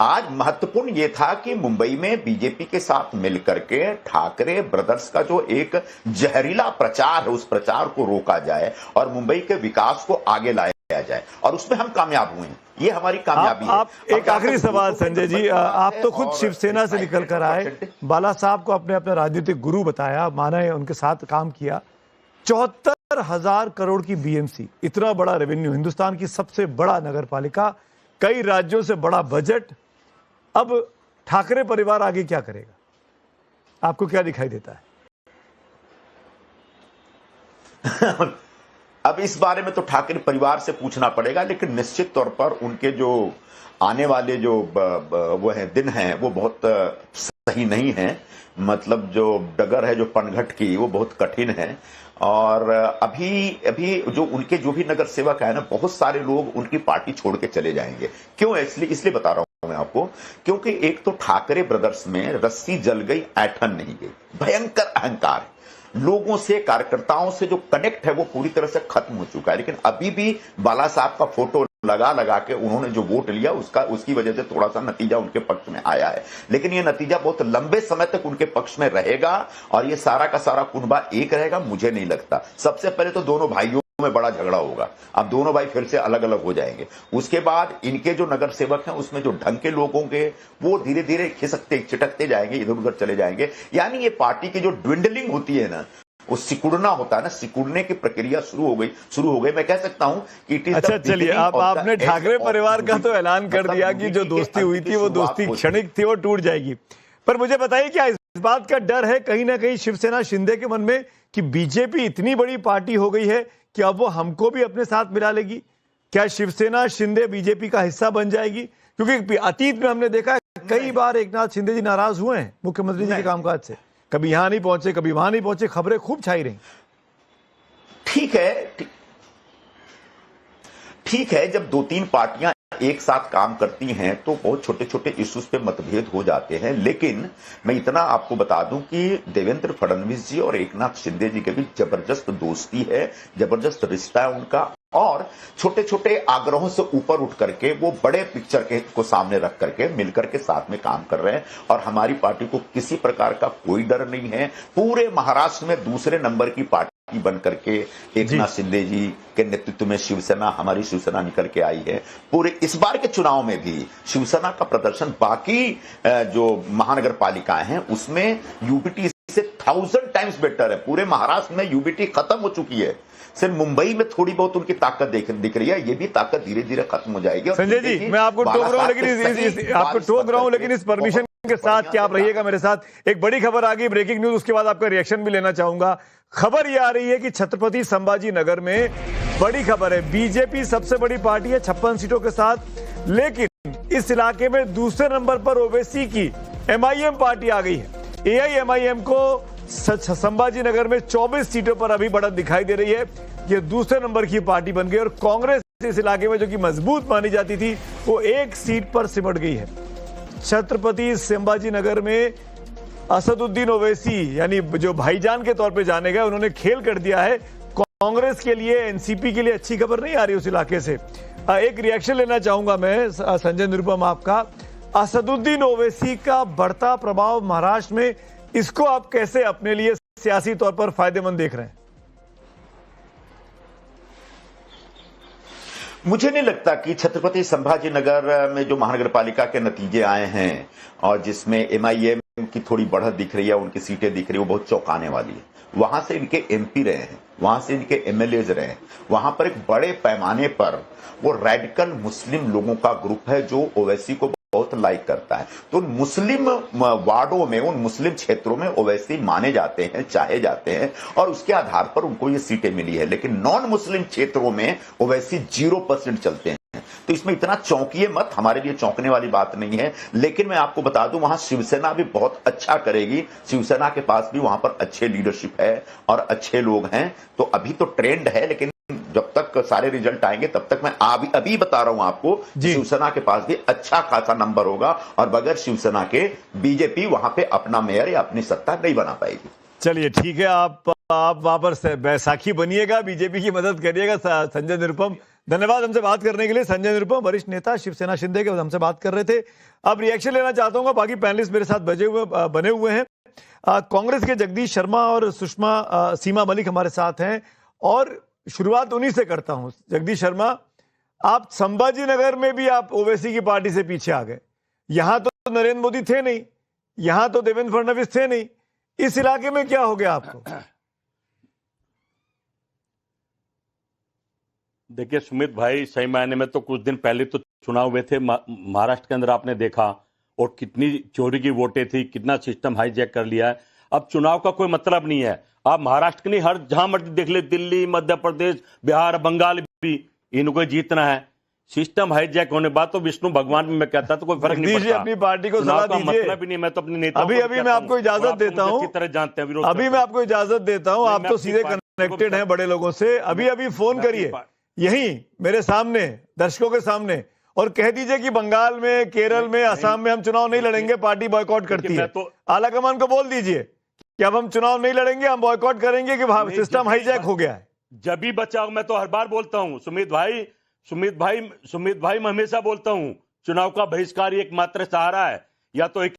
आज महत्वपूर्ण यह था कि मुंबई में बीजेपी के साथ मिलकर के ठाकरे ब्रदर्स का जो एक जहरीला प्रचार है उस प्रचार को रोका जाए और मुंबई के विकास को आगे लाया जाए, और उसमें हम कामयाब हुए हैं। ये हमारी कामयाबी है। आप एक आखिरी सवाल संजय जी, आप तो खुद शिवसेना से निकल कर आए, बाला साहब को अपने अपने राजनीतिक गुरु बताया, माना है, उनके साथ काम किया। 74,000 करोड़ की बीएमसी, इतना बड़ा रेवेन्यू, हिंदुस्तान की सबसे बड़ा नगर पालिका, कई राज्यों से बड़ा बजट। अब ठाकरे परिवार आगे क्या करेगा? आपको क्या दिखाई देता है? अब इस बारे में तो ठाकरे परिवार से पूछना पड़ेगा, लेकिन निश्चित तौर पर उनके जो आने वाले जो वो है दिन हैं वो बहुत सही नहीं है। मतलब जो डगर है जो पनघट की, वो बहुत कठिन है। और अभी जो उनके जो भी नगर सेवक है ना, बहुत सारे लोग उनकी पार्टी छोड़ के चले जाएंगे। क्यों? इसलिए बता रहा हूं मैं आपको, क्योंकि एक तो ठाकरे ब्रदर्स में रस्सी जल गई, ऐठन नहीं गई। भयंकर अहंकार है। लोगों से, कार्यकर्ताओं से जो कनेक्ट है वो पूरी तरह से खत्म हो चुका है। लेकिन अभी भी बाला साहब का फोटो लगा के उन्होंने जो वोट लिया, उसकी वजह से थोड़ा सा नतीजा उनके पक्ष में आया है। लेकिन ये नतीजा बहुत लंबे समय तक उनके पक्ष में रहेगा और ये सारा का सारा कुनबा एक रहेगा, मुझे नहीं लगता। सबसे पहले तो दोनों भाइयों में बड़ा झगड़ा होगा। अब दोनों भाई फिर से अलग अलग हो जाएंगे। उसके बाद इनके जो नगर सेवक हैं उसमें जो ढंग के लोग होंगे वो धीरे धीरे खिसकते चिटकते जाएंगे, इधर उधर चले जाएंगे। यानी ये पार्टी की जो ड्विंडलिंग होती है ना, वो सिकुड़ना होता है ना, सिकुड़ने की प्रक्रिया शुरू हो गई। मैं कह सकता हूं कि इट इज। अच्छा चलिए, आपने ठाकरे परिवार का तो ऐलान कर दिया कि जो दोस्ती हुई थी वो दोस्ती क्षणिक थी, वो टूट जाएगी। पर मुझे बताइए, क्या इस बात का डर है कहीं ना कहीं शिवसेना शिंदे के मन में कि बीजेपी इतनी बड़ी पार्टी हो गई है कि अब वो हमको भी अपने साथ मिला लेगी? क्या शिवसेना शिंदे बीजेपी का हिस्सा बन जाएगी? क्योंकि अतीत में हमने देखा है कई बार एकनाथ शिंदे जी नाराज हुए हैं मुख्यमंत्री जी के कामकाज से। कभी यहां नहीं पहुंचे, कभी वहां नहीं पहुंचे, खबरें खूब छाई रही। ठीक है, जब दो तीन पार्टियां एक साथ काम करती हैं तो बहुत छोटे छोटे इश्यूज पे मतभेद हो जाते हैं। लेकिन मैं इतना आपको बता दूं कि देवेंद्र फडणवीस जी और एकनाथ शिंदे जी के बीच जबरदस्त दोस्ती है, जबरदस्त रिश्ता है उनका। और छोटे छोटे आग्रहों से ऊपर उठ करके वो बड़े पिक्चर को सामने रख करके मिलकर के साथ में काम कर रहे हैं। और हमारी पार्टी को किसी प्रकार का कोई डर नहीं है। पूरे महाराष्ट्र में दूसरे नंबर की पार्टी बन करके एकनाथ शिंदे जी के नेतृत्व में शिवसेना, हमारी शिवसेना निकल के आई है। पूरे इस बार के चुनाव में भी शिवसेना का प्रदर्शन बाकी जो महानगर पालिकाएं हैं उसमें यूबीटी से 1000 टाइम्स बेटर है। पूरे महाराष्ट्र में यूबीटी खत्म हो चुकी है। सिर्फ मुंबई में थोड़ी बहुत उनकी ताकत दिख रही है। ये भी ताकत धीरे धीरे खत्म हो जाएगी। संजय जी, मैं आपको टोक रहा हूं, लेकिन इस परमिशन के साथ क्या आप रहिएगा मेरे साथ। एक बड़ी खबर आ गई, ब्रेकिंग न्यूज, उसके बाद आपका रिएक्शन भी लेना चाहूंगा। खबर यह आ रही है कि छत्रपति संभाजी नगर में बड़ी खबर है, बीजेपी सबसे बड़ी पार्टी है 56 सीटों के साथ, लेकिन इस इलाके में दूसरे नंबर पर ओवैसी की एमआईएम पार्टी आ गई है। एआईएमआईएम को संभाजी नगर में 24 सीटों पर अभी बढ़त दिखाई दे रही है। ये दूसरे नंबर की पार्टी बन गई और कांग्रेस इस इलाके में जो कि मजबूत मानी जाती थी वो एक सीट पर सिमट गई है। छत्रपति संभाजी नगर में असदुद्दीन ओवैसी, यानी जो भाईजान के तौर पे जाने गए, उन्होंने खेल कर दिया है। कांग्रेस के लिए, एनसीपी के लिए अच्छी खबर नहीं आ रही उस इलाके से। एक रिएक्शन लेना चाहूंगा मैं संजय निरुपम आपका। असदुद्दीन ओवैसी का बढ़ता प्रभाव महाराष्ट्र में, इसको आप कैसे अपने लिए सियासी तौर पर फायदेमंद देख रहे हैं? मुझे नहीं लगता कि छत्रपति संभाजी नगर में जो महानगर पालिका के नतीजे आए हैं और जिसमें एमआईएम की थोड़ी बढ़त दिख रही है, उनकी सीटें दिख रही है, वो बहुत चौंकाने वाली है। वहां से इनके एमपी रहे हैं, वहां से इनके एमएलए रहे हैं। वहां पर एक बड़े पैमाने पर वो रेडिकल मुस्लिम लोगों का ग्रुप है जो ओवैसी को बहुत लाइक करता है। तो उन मुस्लिम वार्डों में, उन मुस्लिम क्षेत्रों में ओवैसी माने जाते हैं, चाहे जाते हैं और उसके आधार पर उनको ये सीटें मिली है। लेकिन नॉन मुस्लिम क्षेत्रों में ओवैसी 0% चलते हैं। तो इसमें इतना चौंकिए मत, हमारे लिए चौंकने वाली बात नहीं है। लेकिन मैं आपको बता दूं, वहां शिवसेना भी बहुत अच्छा करेगी। शिवसेना के पास भी वहां पर अच्छे लीडरशिप है और अच्छे लोग हैं। तो अभी तो ट्रेंड है, लेकिन जब तक सारे रिजल्ट आएंगे तब तक मैं अभी बता रहा हूं आपको, शिवसेना के पास भी अच्छा खासा नंबर होगा और बगैर शिवसेना के बीजेपी वहां पे अपना मेयर या अपनी सत्ता नहीं बना पाएगी। चलिए ठीक है, आप वहां पर बैसाखी बनिएगा, बीजेपी की मदद करिएगा। संजय निरुपम, धन्यवाद हमसे बात करने के लिए। संजय निरुपम, वरिष्ठ नेता शिवसेना शिंदे के, हमसे बात कर रहे थे। अब रिएक्शन लेना चाहता हूं, बाकी पैनलिस्ट मेरे साथ बने हुए हैं। कांग्रेस के जगदीश शर्मा और सीमा मलिक हमारे साथ हैं और शुरुआत उन्हीं से करता हूं। जगदीश शर्मा, आप संभाजी नगर में भी आप ओवैसी की पार्टी से पीछे आ गए। यहां तो नरेंद्र मोदी थे नहीं, यहां तो देवेंद्र फडणवीस थे नहीं, इस इलाके में क्या हो गया आपको? देखिए सुमित भाई, सही मायने में तो कुछ दिन पहले तो चुनाव हुए थे महाराष्ट्र के अंदर, आपने देखा और कितनी चोरी की वोटें थी, कितना सिस्टम हाईजैक कर लिया है। अब चुनाव का कोई मतलब नहीं है। आप महाराष्ट्र के नहीं, हर जहां मर्जी देख ले, दिल्ली, मध्य प्रदेश, बिहार, बंगाल भी, इनको जीतना है। सिस्टम हाईजैक होने बाद तो विष्णु भगवान में मैं कहता तो कोई फर्क नहीं पड़ता। अपनी पार्टी को सलाह दीजिए। मतलब ही नहीं, मैं तो अपने नेता अभी मैं आपको इजाजत देता हूं, तरह जानते हैं, अभी मैं आपको इजाजत देता हूं। आप तो सीधे कनेक्टेड हैं बड़े लोगों से। अभी फोन करिए यहीं मेरे सामने, दर्शकों के सामने, और कह दीजिए कि बंगाल में, केरल में, असम में हम चुनाव नहीं लड़ेंगे, पार्टी बॉयकॉट करती है। आलाकमान को बोल दीजिए कि अब हम चुनाव नहीं लड़ेंगे, हम बॉयकॉट करेंगे कि सिस्टम हाईजैक हो गया है। जब भी बचाओ, मैं तो हर बार बोलता हूं, सुमित भाई मैं हमेशा बोलता हूं, चुनाव का बहिष्कार एकमात्र सहारा है। या तो एक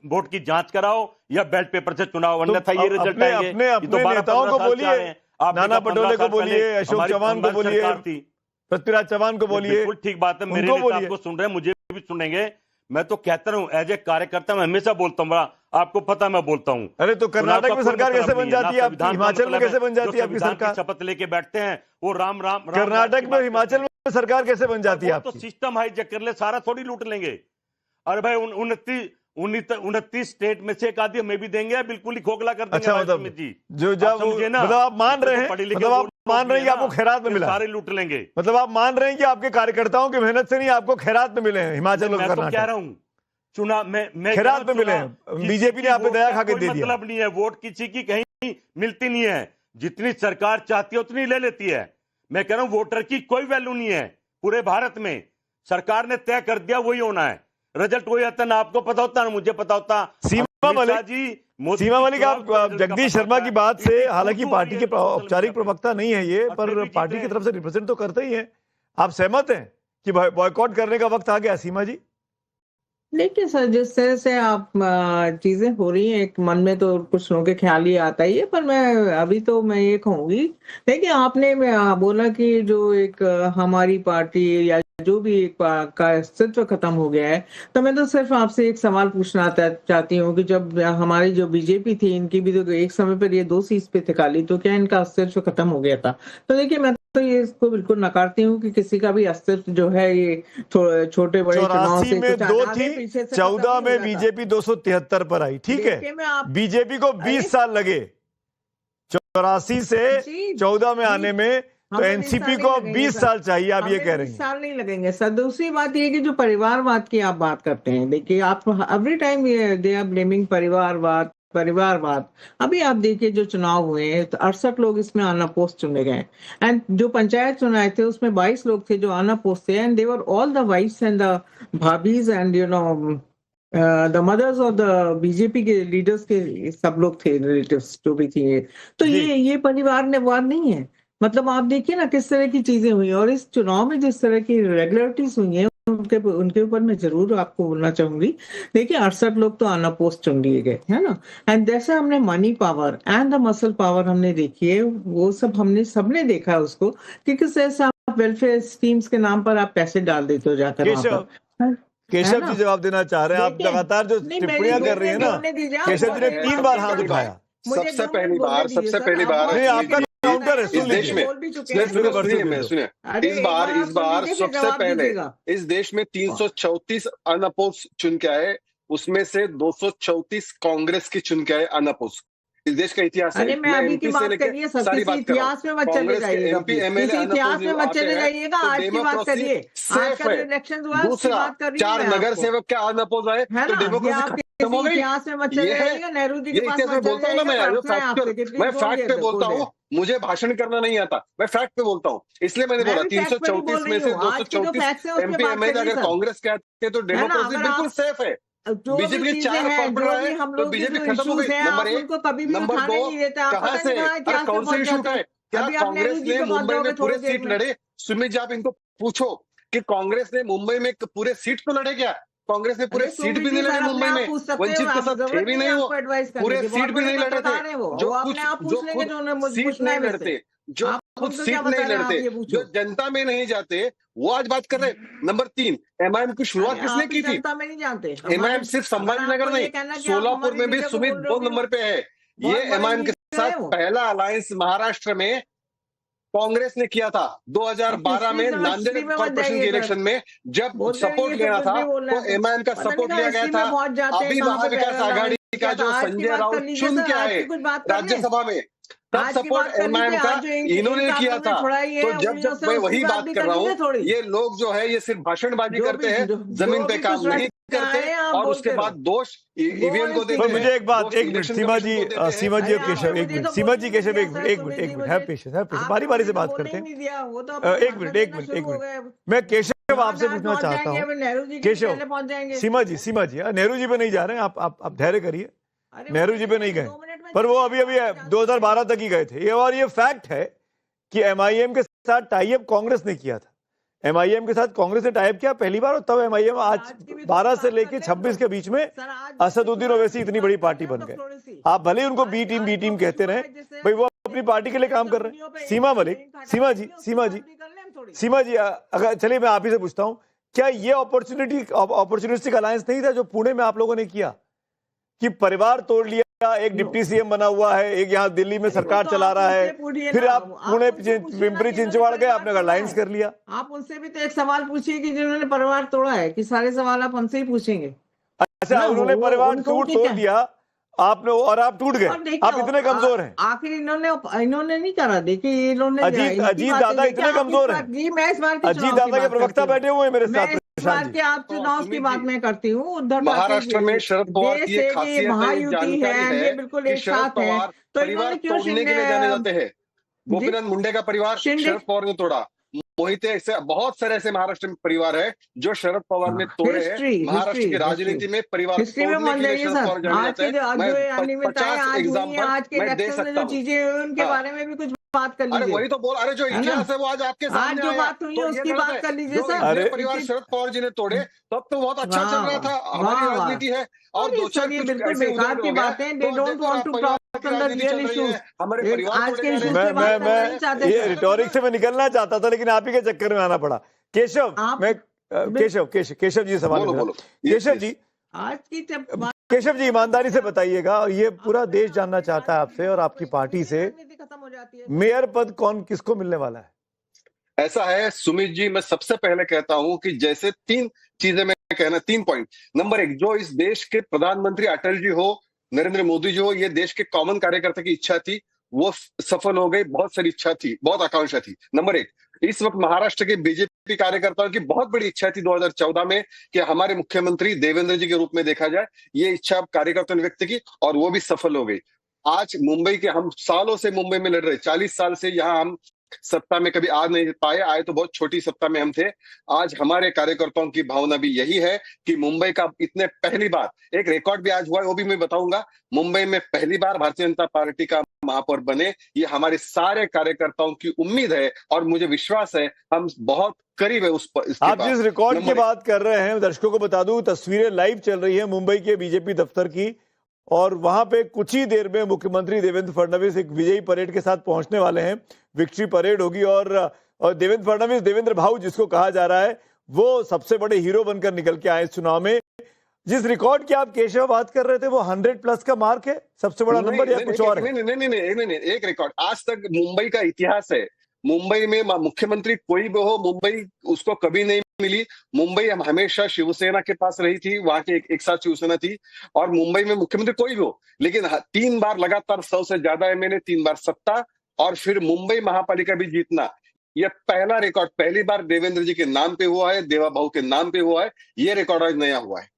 वोट की जांच कराओ या बैलेट पेपर से चुनाव, अन्यथा ये रिजल्ट आएंगे। अपने नेताओं को बोलिए, नाना पटोले को बोलिए, अशोक चौहान को बोलिए, पृथ्वीराज चौहान को बोलिए। बिल्कुल ठीक बात है, मेरे नेता आपको सुन रहे हैं, मुझे भी सुनेंगे। मैं तो कहता हूं, एज ए कार्यकर्ता मैं हमेशा बोलता हूं, आपको पता मैं बोलता हूं। अरे तो कर्नाटक में सरकार कैसे बन जाती है, हिमाचल में कैसे बन जाती है आपकी सरकार? शपथ लेके बैठते हैं वो राम। कर्नाटक में, हिमाचल में सरकार कैसे बन जाती है? तो सिस्टम हाईजैक कर ले, सारा थोड़ी लूट लेंगे। अरे भाई 29 स्टेट में से एक आदि हमें भी देंगे, बिल्कुल ही खोखला कर देंगे। अच्छा, मतलब जी जो जब मतलब आप मान रहे हैं, मतलब आप मान रहे हैं कि आपको खैरात में मिला, सारे लूट लेंगे। मतलब आप मान रहे हैं कि आपके कार्यकर्ताओं की मेहनत से नहीं, आपको खैरात में मिले हैं हिमाचल और कर्नाटक। मैं तो कह रहा हूं, चुनाव में खैरात में मिले हैं, बीजेपी ने आप पे दया खा के दे दिया। मतलब नहीं है, वोट किसी की कहीं मिलती नहीं है, जितनी सरकार चाहती है उतनी ले लेती है। मैं कह रहा हूं, वोटर की कोई वैल्यू नहीं है पूरे भारत में। सरकार ने तय कर दिया, वही होना है, रिजल्ट वही आता। ना आपको पता होता, ना मुझे पता होता। सीमा मलिक, आप जगदीश शर्मा की बात से, हालांकि पार्टी के औपचारिक प्रवक्ता नहीं है ये, पर पार्टी की तरफ से रिप्रेजेंट तो करते ही हैं। आप सहमत हैं कि बॉयकॉट करने का वक्त आ गया? सीमा जी देखिए सर, जिस तरह से आप चीजें हो रही हैं, एक मन में तो कुछ लोगों के ख्याल ही आता ही है, पर मैं ये कहूंगी, देखिए आपने बोला कि जो एक हमारी पार्टी या जो भी एक का अस्तित्व खत्म हो गया है, तो मैं तो सिर्फ आपसे एक सवाल पूछना चाहती हूँ कि जब हमारी जो बीजेपी थी, इनकी भी तो एक समय पर ये 2 सीट पे थे खाली, तो क्या इनका अस्तित्व खत्म हो गया था? तो देखिए मैं तो ये इसको बिल्कुल नकारती हूँ कि किसी का भी अस्तित्व जो है ये छोटे बड़े चुनाव से में 2 थी, 14 में बीजेपी 273 पर आई, ठीक है। बीजेपी को 20 साल लगे 84 से 14 में आने में, तो एनसीपी को 20 साल चाहिए, आप ये कह रहे हैं? 20 साल नहीं लगेंगे सर। दूसरी बात ये कि जो परिवारवाद की आप बात करते हैं, देखिए आप every time they are blaming परिवारवाद। अभी आप देखिए जो चुनाव हुए हैं, तो 68 लोग इसमें अनअपोज्ड चुने गए, एंड जो पंचायत चुनाव थे उसमें 22 लोग थे जो अनअपोज्ड थे, and they were all the wives and the भाभीज and the mothers of the BJP के लीडर्स के सब लोग थे, रिलेटिव्स जो भी थी। तो ये परिवारवाद नहीं है। मतलब आप देखिए ना किस तरह की चीजें हुई, और इस चुनाव में जिस तरह की रेगुलरिटीज हुई हैं उनके ऊपर मैं जरूर आपको बोलना चाहूंगी। देखिए 68 लोग तो अनअपोज्ड चुन लिए गए, है ना। एंड जैसे हमने money power and the muscle power हमने देखी है, वो सब सबने देखा है उसको, कि किस तरह से आप वेलफेयर स्कीम्स के नाम पर आप पैसे डाल देते हो जाकर वहां पर। केशव जी जवाब देना चाह रहे हैं। आप लगातार जो टिप्पणियां कर रही है ना, केशव जी ने 3 बार हाथ उठाया। सबसे पहली बार नहीं, आपका काउंटर है, इस देश में सुनिए, इस बार सबसे पहले इस देश में 334 अनअपोज्ड चुन के आए, उसमें से 234 कांग्रेस की चुन के आए अनअपोज्ड। इस देश का इतिहास है। मैं अभी की बात करिए, सारी बात इतिहास में मत चले जाइएगा, इतिहास में मत चले जाइएगा, आज की बात करिए। आज का इलेक्शन हुआ, दूसरा 4 नगर सेवक क्या अनअपोज आए, तो डेमोक्रेसी खत्म हो गई। इतिहास में मत चले जाइएगा, नेहरू जी के पास मत बोलता हूँ ना, मैं फैक्ट पे बोलता हूँ, मुझे भाषण करना नहीं आता, मैं फैक्ट पे बोलता हूँ, इसलिए मैंने बोला 334 में से 234 एमपी एमएलए अगर कांग्रेस के आते तो डेमोक्रेसी बिल्कुल सेफ है। बीजेपी के 4 कॉर्पोरेट है तो बीजेपी खत्म हो गई। नंबर 1, नंबर 2, कहां से कौन से इशू है? क्या कांग्रेस ने मुंबई में पूरे सीट लड़े? सुमित जी आप इनको पूछो कि कांग्रेस ने मुंबई में पूरे सीट तो लड़े क्या? कांग्रेस ने पूरे सीट भी नहीं लड़े मुंबई में, वंचित के साथ थे भी नहीं, वो पूरे सीट भी नहीं लड़े थे। जो खुद सीट नहीं लड़ते, जो खुद सीट नहीं लड़ते, जो जनता में नहीं जाते, वो आज बात कर रहे। नंबर 3, एमआईएम की शुरुआत किसने की थी? एमआईएम सिर्फ संभाजीनगर नहीं, सोलापुर में भी सुमित 2 नंबर पे है। ये एमआईएम के साथ पहला अलायंस महाराष्ट्र में कांग्रेस ने किया था 2012 में नांदेड़ कॉर्पोरेशन के इलेक्शन में, जब सपोर्ट लेना था तो एमआईएम का सपोर्ट लिया गया था। अभी महाविकास आघाड़ी का जो संजय राउत चुन के आए राज्यसभा में, तब सपोर्ट एमआईएम का इन्होंने किया था। तो जब मैं वही बात कर रहा हूँ, ये लोग जो है ये सिर्फ भाषणबाजी करते हैं, जमीन पे काम नहीं करते और उसके बाद दोष ईवीएम को देते हैं। मुझे एक बात, एक मिनट सीमा जी और केशव, एक मिनट सीमा जी, केशव एक मिनट, है पेशेंस, बारी बारी से बात करते हैं। एक मिनट मैं केशव आपसे पूछना चाहता हूँ। केशव, सीमा जी नेहरू जी पे नहीं जा रहे हैं, आप धैर्य करिए, नेहरू जी पे नहीं गए, पर वो अभी 2012 तक ही गए थे। और ये फैक्ट है कि एमआईएम के साथ टाई अप कांग्रेस ने किया था। एमआईएम के साथ कांग्रेस ने टाई अप किया पहली बार, और तब एमआईएम आज 12 से लेके 26 के बीच में असदुद्दीन ओवैसी इतनी बड़ी पार्टी बन गए। आप भले ही उनको बी टीम कहते रहे, भाई वो अपनी पार्टी के लिए काम कर रहे हैं। सीमा मलिक, सीमा जी अगर चलिए मैं आप ही से पूछता हूं, क्या ये अपॉर्चुनिस्टिक अलायंस नहीं था जो पुणे में आप लोगों ने किया, कि परिवार तोड़ लिया, एक डिप्टी सीएम बना हुआ है, एक यहाँ दिल्ली में सरकार चला रहा है, फिर आप पुणे पिंपरी चिंचवाड़ गए, आपने अलायंस कर लिया। आप उनसे भी तो एक सवाल पूछिए कि जिन्होंने परिवार तोड़ा है, कि सारे सवाल आप उनसे ही पूछेंगे। अच्छा, उन्होंने परिवार तोड़ दिया आपने, और आप टूट गए, आप इतने कमजोर हैं। आखिर इन्होंने नहीं करा, देखिए इन्होंने अजीत दादा इतने कमजोर हैं। अजीत दादा के प्रवक्ता बैठे हुए हैं मेरे साथ। आप चुनाव की बात मैं करती हूँ, उद्धव महाराष्ट्र में शरद पवार की एक खासियत महायुति है, ये बिल्कुल एक साथ है, तो परिवार तोड़ने के लिए जाने जाते हैं। गोपीनाथ मुंडे का परिवार शरद पवार ने तोड़ा, मोहिते, ऐसे बहुत सारे ऐसे महाराष्ट्र में परिवार है जो शरद पवार ने तोड़े हैं। महाराष्ट्र की राजनीति में परिवार तोड़ने के लिए शरद पवार जाने जाते हैं। मैं 50 एग्जाम्पल मैं दे सकता हूँ, चीजें उनके बारे में भी कुछ बात कर लीजिए। अरे वही तो बोल, अरे जो इतिहास है वो आज आपके सामने जो बात हुई है उसकी बात कर लीजिए सर। अरे परिवार शरद पवार जी ने तोड़े तब तो बहुत अच्छा चल रहा था, हमारी राजनीति है। और दो चार बिल्कुल बेकार की बातें, they don't want to talk on the real issues. हमारे परिवार आज के इश्यूज पे बात करना नहीं चाहते। ये रिटोरिक से मैं निकलना चाहता था, लेकिन आप ही के चक्कर में आना पड़ा। केशव, मैं केशव जी सवाल, केशव जी आज की केशव जी ईमानदारी से बताइएगा, और ये पूरा देश जानना चाहता है आपसे और आपकी पार्टी से, मेयर पद कौन किसको मिलने वाला है? ऐसा है सुमित जी, मैं सबसे पहले कहता हूं कि जैसे 3 चीजें मैं कहना, 3 पॉइंट। नंबर 1, जो इस देश के प्रधानमंत्री अटल जी हो, नरेंद्र मोदी जी हो, ये देश के कॉमन कार्यकर्ता की इच्छा थी, वो सफल हो गई। बहुत सारी इच्छा थी, बहुत आकांक्षा थी। नंबर 1, इस वक्त महाराष्ट्र के बीजेपी कार्यकर्ताओं की बहुत बड़ी इच्छा थी 2014 में कि हमारे मुख्यमंत्री देवेंद्र जी के रूप में देखा जाए। ये इच्छा कार्यकर्ताओं ने व्यक्त की और वो भी सफल हो गई। आज मुंबई के, हम सालों से मुंबई में लड़ रहे, 40 साल से यहाँ हम सत्ता में कभी आ नहीं पाए, आए तो बहुत छोटी सत्ता में हम थे। आज हमारे कार्यकर्ताओं की भावना भी यही है कि मुंबई का इतने पहली बार एक रिकॉर्ड भी आज हुआ है, वो भी मैं बताऊंगा। मुंबई में पहली बार भारतीय जनता पार्टी का महापौर बने, ये हमारे सारे कार्यकर्ताओं की उम्मीद है और मुझे विश्वास है हम बहुत करीब है उस पर। आप जिस रिकॉर्ड की बात कर रहे हैं, दर्शकों को बता दूं, तस्वीरें लाइव चल रही है मुंबई के बीजेपी दफ्तर की, और वहां पे कुछ ही देर में मुख्यमंत्री देवेंद्र फडणवीस एक विजयी परेड के साथ पहुंचने वाले हैं। विक्ट्री परेड होगी और देवेंद्र फडणवीस, देवेंद्र भाऊ जिसको कहा जा रहा है, वो सबसे बड़े हीरो बनकर निकल के आए इस चुनाव में। जिस रिकॉर्ड की आप केशव बात कर रहे थे, वो 100+ का मार्क है, सबसे बड़ा नंबर, या कुछ और? नहीं, एक रिकॉर्ड आज तक मुंबई का इतिहास है। मुंबई में मुख्यमंत्री कोई भी हो, मुंबई उसको कभी नहीं मिली। मुंबई हमेशा शिवसेना के पास रही थी, वहां के एक साथ शिवसेना थी, और मुंबई में मुख्यमंत्री कोई भी हो, लेकिन 3 बार लगातार 100 से ज्यादा एमएलए, 3 बार सत्ता, और फिर मुंबई महापालिका भी जीतना, यह पहला रिकॉर्ड पहली बार देवेंद्र जी के नाम पे हुआ है, देवा भाऊ के नाम पे हुआ है। ये रिकॉर्ड आज नया हुआ है।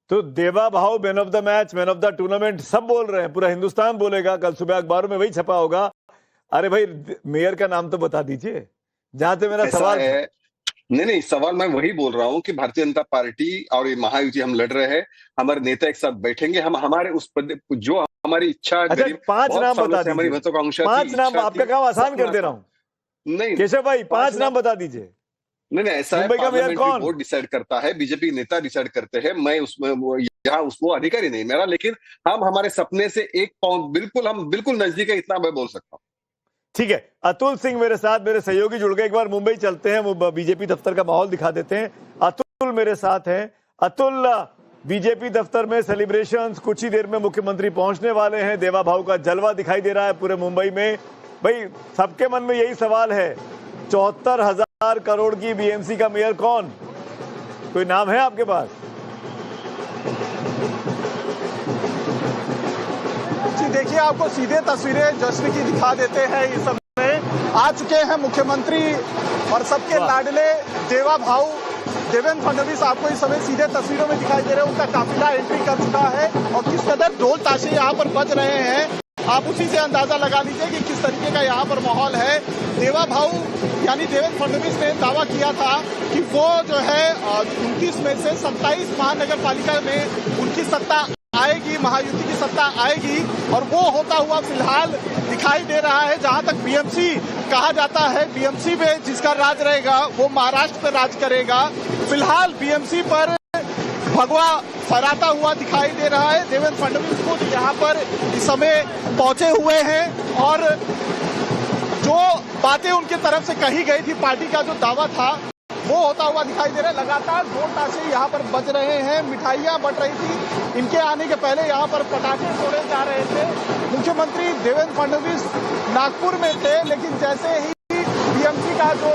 तो देवा भाऊ man of the match, man of the tournament सब बोल रहे हैं, पूरा हिंदुस्तान बोलेगा, कल सुबह अखबारों में वही छपा होगा। अरे भाई, मेयर का नाम तो बता दीजिए, जहां से मेरा सवाल है। नहीं, सवाल मैं वही बोल रहा हूँ कि भारतीय जनता पार्टी और ये महायुति हम लड़ रहे हैं, हमारे नेता एक साथ बैठेंगे, हम हमारे उस पद जो हमारी इच्छा। अच्छा, 5 नाम बता दीजिए, हमारी महत्वाकांक्षा 5 नाम, आपका काम आसान कर दे रहा हूँ। नहीं केशव भाई, 5 नाम बता दीजिए। नहीं, ऐसा है, पार्लियामेंट्री बोर्ड डिसाइड करता है, बीजेपी नेता डिसाइड करते हैं, मैं उसमें यहाँ उसको अधिकारी नहीं मेरा, लेकिन हम हमारे सपने से 1 पाउंड बिल्कुल, हम बिल्कुल नजदीक है, इतना मैं बोल सकता हूँ। ठीक है, अतुल सिंह मेरे साथ, मेरे सहयोगी जुड़ गए। एक बार मुंबई चलते हैं, वो बीजेपी दफ्तर का माहौल दिखा देते हैं। अतुल मेरे साथ हैं। अतुल, बीजेपी दफ्तर में सेलिब्रेशंस, कुछ ही देर में मुख्यमंत्री पहुंचने वाले हैं, देवा भाऊ का जलवा दिखाई दे रहा है पूरे मुंबई में। भाई सबके मन में यही सवाल है, 74,000 करोड़ की बीएमसी का मेयर कौन? कोई नाम है आपके पास? जी देखिए, आपको सीधे तस्वीरें जश्न की दिखा देते हैं। इस समय आ चुके हैं मुख्यमंत्री और सबके लाडले देवा भाऊ देवेंद्र फडणवीस। आपको इस समय सीधे तस्वीरों में दिखाई दे रहे हैं। उनका काफिला एंट्री कर चुका है और किस कदर ढोल ताशे यहाँ पर बज रहे हैं, आप उसी से अंदाजा लगा लीजिए कि किस तरीके का यहाँ पर माहौल है। देवा भाऊ यानी देवेंद्र फडणवीस ने दावा किया था कि वो जो है 29 में से 27 महानगर पालिका में उनकी सत्ता आएगी, महायुति की सत्ता आएगी, और वो होता हुआ फिलहाल दिखाई दे रहा है। जहां तक बीएमसी कहा जाता है, बीएमसी में जिसका राज रहेगा वो महाराष्ट्र पर राज करेगा। फिलहाल बीएमसी पर भगवा फहराता हुआ दिखाई दे रहा है। देवेंद्र फडणवीस खुद यहाँ पर इस समय पहुंचे हुए हैं और जो बातें उनकी तरफ से कही गई थी, पार्टी का जो दावा था, वो होता हुआ दिखाई दे रहा है। लगातार ढोल ताशे यहाँ पर बज रहे हैं, मिठाइयाँ बट रही थी। इनके आने के पहले यहाँ पर पटाखे फोड़े जा रहे थे। मुख्यमंत्री देवेंद्र फडणवीस नागपुर में थे, लेकिन जैसे ही बीएमसी का जो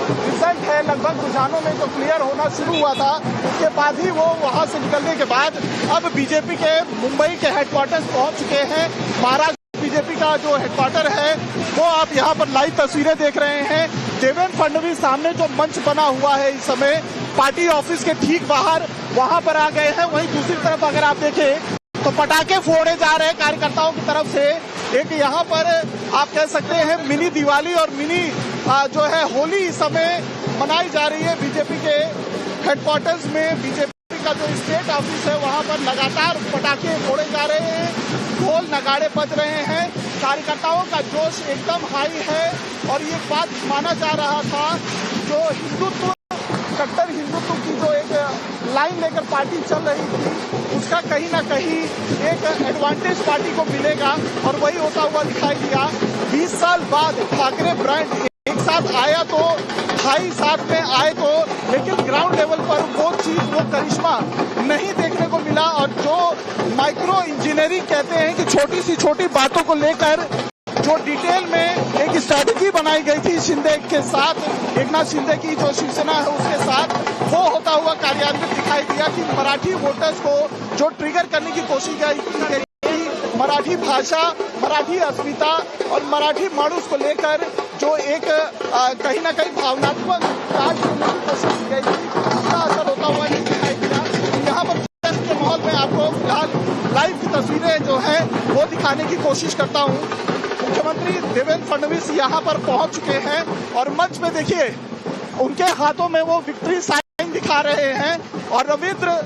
रिजल्ट है लगभग रुझानों में जो क्लियर होना शुरू हुआ था, उसके बाद ही वो वहां से निकलने के बाद अब बीजेपी के मुंबई के हेडक्वार्टर्स पहुंच चुके हैं। महाराष्ट्र बीजेपी का जो हेडक्वार्टर है वो आप यहाँ पर लाइव तस्वीरें देख रहे हैं। देवेंद्र फडणवीस सामने जो मंच बना हुआ है इस समय पार्टी ऑफिस के ठीक बाहर, वहां पर आ गए हैं। वहीं दूसरी तरफ अगर आप देखें तो पटाखे फोड़े जा रहे हैं कार्यकर्ताओं की तरफ से। एक यहाँ पर आप कह सकते हैं मिनी दिवाली और मिनी जो है होली इस समय मनाई जा रही है बीजेपी के हेडक्वार्टर्स में। बीजेपी का जो स्टेट ऑफिस है वहां पर लगातार पटाखे फोड़े जा रहे हैं, ढोल नगाड़े बज रहे हैं, कार्यकर्ताओं का जोश एकदम हाई है। और ये बात माना जा रहा था, जो हिंदुत्व, कट्टर हिंदुत्व की जो एक लाइन लेकर पार्टी चल रही थी, उसका कहीं ना कहीं एक एडवांटेज पार्टी को मिलेगा और वही होता हुआ दिखाई दिया। 20 साल बाद ठाकरे ब्रांड एक साथ आया तो भाई साथ में आए तो, लेकिन ग्राउंड लेवल पर वो चीज, वो करिश्मा नहीं देखने को मिला। और जो माइक्रो इंजीनियरिंग कहते हैं कि छोटी सी छोटी बातों को लेकर जो डिटेल में एक स्ट्रैटेजी बनाई गई थी शिंदे के साथ, एकनाथ शिंदे की जो शिवसेना है उसके साथ, वो होता हुआ कार्यान्वित दिखाई दिया कि मराठी वोटर्स को जो ट्रिगर करने की कोशिश की गई, मराठी भाषा, मराठी अस्मिता और मराठी माणूस को लेकर जो एक कहीं ना कहीं भावनात्मक राज करने की कोशिश की गई थी, उसका असर होता हुआ नहीं दिखाई दिया। यहाँ पर के माहौल में आपको फिलहाल लाइव की तस्वीरें जो है वो दिखाने की कोशिश करता हूँ। मुख्यमंत्री देवेंद्र फडणवीस यहाँ पर पहुंच चुके हैं और मंच में देखिए उनके हाथों में वो विक्ट्री साइन दिखा रहे हैं। और रविंद्र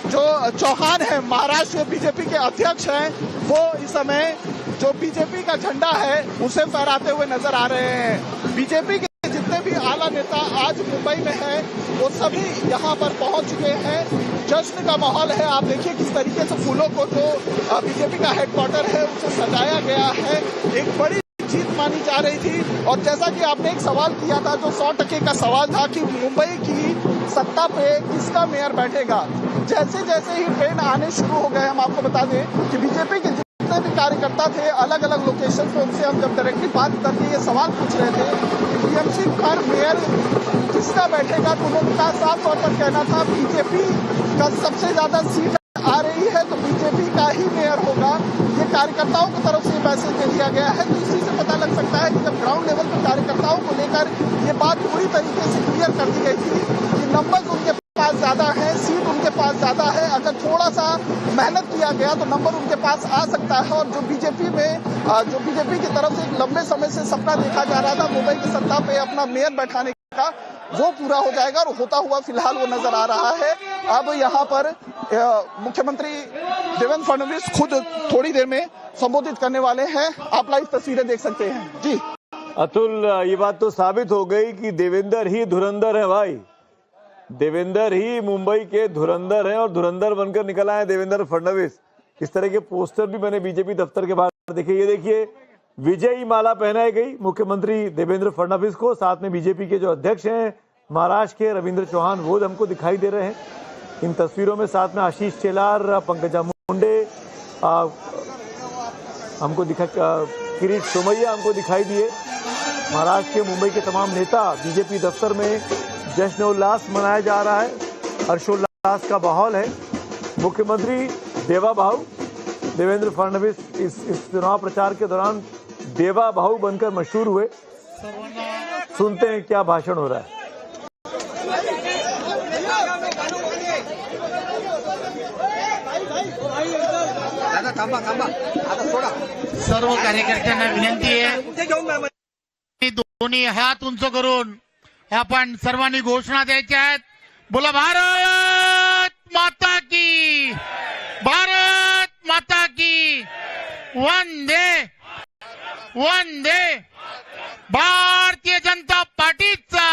जो चौहान है, महाराष्ट्र बीजेपी के अध्यक्ष हैं, वो इस समय जो बीजेपी का झंडा है उसे फहराते हुए नजर आ रहे हैं। बीजेपी के जितने भी आला नेता आज मुंबई में हैं, वो सभी यहाँ पर पहुंच चुके हैं। जश्न का माहौल है। आप देखिए किस तरीके से फूलों को जो बीजेपी का हेडक्वार्टर है उसे सजाया गया है। एक बड़ी जीत मानी जा रही थी। और जैसा कि आपने एक सवाल किया था, जो 100% का सवाल था कि मुंबई की सत्ता पे किसका मेयर बैठेगा, जैसे जैसे ही ट्रेन आने शुरू हो गए, हम आपको बता दें कि बीजेपी के जितने भी कार्यकर्ता थे अलग अलग लोकेशन पे, उनसे हम जब डायरेक्टली बात करके ये सवाल पूछ रहे थे कि बीएमसी पर मेयर किसका बैठेगा, तो उनका साफ तौर पर कहना था बीजेपी का सबसे ज्यादा सीट आ रही है तो बीजेपी का ही मेयर होगा। ये कार्यकर्ताओं की तरफ से मैसेज दे दिया गया है। तो इसी से पता लग सकता है कि जब ग्राउंड लेवल पर कार्यकर्ताओं को लेकर ये बात पूरी तरीके से क्लियर कर दी गई थी कि नंबर उनके पास ज्यादा है, सीट उनके पास ज्यादा है, अगर थोड़ा सा मेहनत किया गया तो नंबर उनके पास आ सकता है। और जो बीजेपी में जो बीजेपी की तरफ से एक लंबे समय से सपना देखा जा रहा था मुंबई की सत्ता पे अपना मेयर बैठाने का, वो पूरा हो जाएगा और होता हुआ फिलहाल वो नजर आ रहा है। अब यहाँ पर मुख्यमंत्री देवेंद्र फडणवीस खुद थोड़ी देर में संबोधित करने वाले हैं। आप लाइव तस्वीरें देख सकते हैं। जी अतुल, ये बात तो साबित हो गई कि देवेंद्र ही धुरंधर है भाई। देवेंद्र ही मुंबई के धुरंधर हैं और धुरंधर बनकर निकल आए देवेंद्र फडणवीस। इस तरह के पोस्टर भी मैंने बीजेपी दफ्तर के बाहर देखे। ये देखिए, विजयी माला पहनाई गई मुख्यमंत्री देवेंद्र फडणवीस को। साथ में बीजेपी के जो अध्यक्ष हैं महाराष्ट्र के रविंद्र चौहान, वो हमको दिखाई दे रहे हैं इन तस्वीरों में। साथ में आशीष शेलार, पंकजा मुंडे हमको किरीट सोमैया हमको दिखाई दिए। महाराष्ट्र के मुंबई के तमाम नेता बीजेपी दफ्तर में जश्न उल्लास मनाया जा रहा है, हर्षोल्लास का माहौल है। मुख्यमंत्री देवा भाऊ देवेंद्र फडणवीस इस चुनाव प्रचार के दौरान देवा भाऊ बनकर मशहूर हुए। सुनते हैं क्या भाषण हो रहा है। सर्व कार्यकर्त्यांना विनंती आहे दोन्ही हात उंच करून आपण सर्वांनी घोषणा द्यायच्या आहेत। बोला भारत माता की, भारत माता की, वंदे वंदे। भारतीय जनता पार्टीचा,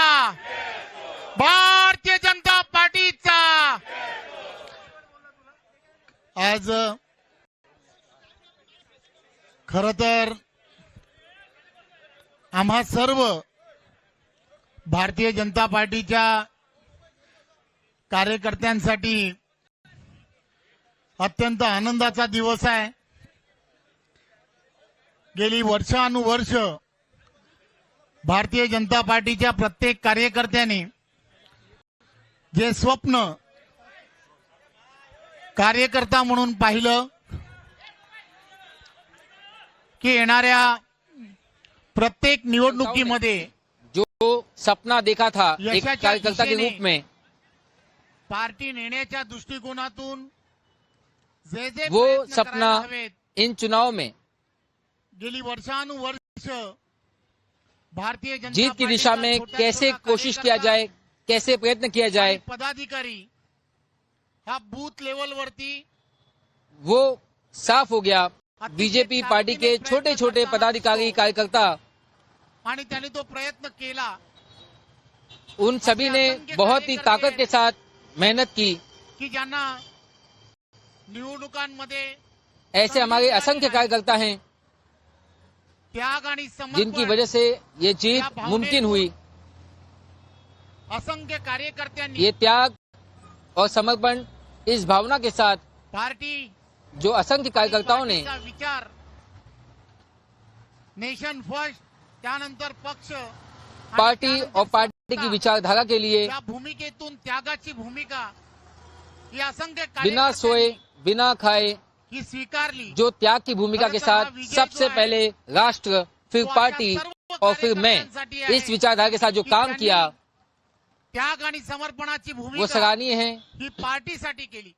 भारतीय जनता पार्टीचा आज खरं तर आम्हा सर्व भारतीय जनता पार्टीच्या कार्यकर्त्यांसाठी अत्यंत आनंदाचा दिवस आहे। गेली वर्षानुवर्ष भारतीय जनता पार्टीच्या प्रत्येक कार्यकर्त्यांनी जे स्वप्न कार्यकर्ता म्हणून पाहिलं की येणाऱ्या प्रत्येक निवडणुकीमध्ये जो सपना देखा था एक कार्यकर्ता के रूप में, पार्टी नेण्याच्या दृष्टिकोनातून जे जे वो प्रयत्न सपना करायला हवेत, इन चुनाव में गेली वर्षानुवर्ष भारतीय जनता जीत की दिशा में पार्टीचा कैसे छोटा-छोटा कोशिश किया कार्यकर्ता जाए, कैसे प्रयत्न किया जाए, आणि पदाधिकारी हा बूथ लेवल वरती वो साफ हो गया। बीजेपी पार्टी के छोटे छोटे पदाधिकारी कार्यकर्ता, आणि त्यांनी तो प्रयत्न केला। उन सभी ने बहुत ही ताकत के साथ मेहनत की की ज्यांना निवडणुकांमध्ये ऐसे हमारे असंख्य कार्यकर्ता हैं त्याग आणि जिनकी समर्पण वजह से ये जीत मुमकिन हुई। असंख्य कार्यकर्त्यांनी ये त्याग और समर्पण इस भावना के साथ पार्टी जो असंख्य कार्यकर्ताओं ने पार्टीचा विचार नेशन फर्स्ट, त्यानंतर पक्ष आणि पार्टी त्यानंतर और पार्टी की विचारधारा के लिए या भूमिकेतून त्यागाची भूमिका ही असंख्य बिना सोए बिना खाए ही स्वीकारली। जो त्याग की भूमिका के साथ सबसे पहले राष्ट्र, फिर पार्टी और फिर मैं इस विचारधारा के साथ जो काम किया त्याग आणि समर्पणाची वो भूमिका सराहनीय है। ही पार्टीसाठी केली।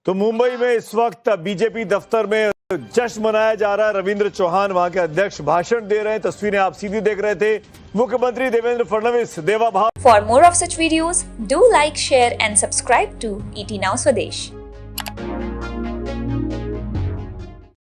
तो मुंबई में इस वक्त बीजेपी दफ्तर में जश्न मनाया जा रहा है। रविंद्र चौहान वहां के अध्यक्ष भाषण दे रहे हैं। तस्वीरें आप सीधी देख रहे थे। मुख्यमंत्री देवेंद्र फडणवीस देवा भाव। For more of such videos, do like, share and subscribe to ET Now Swadesh.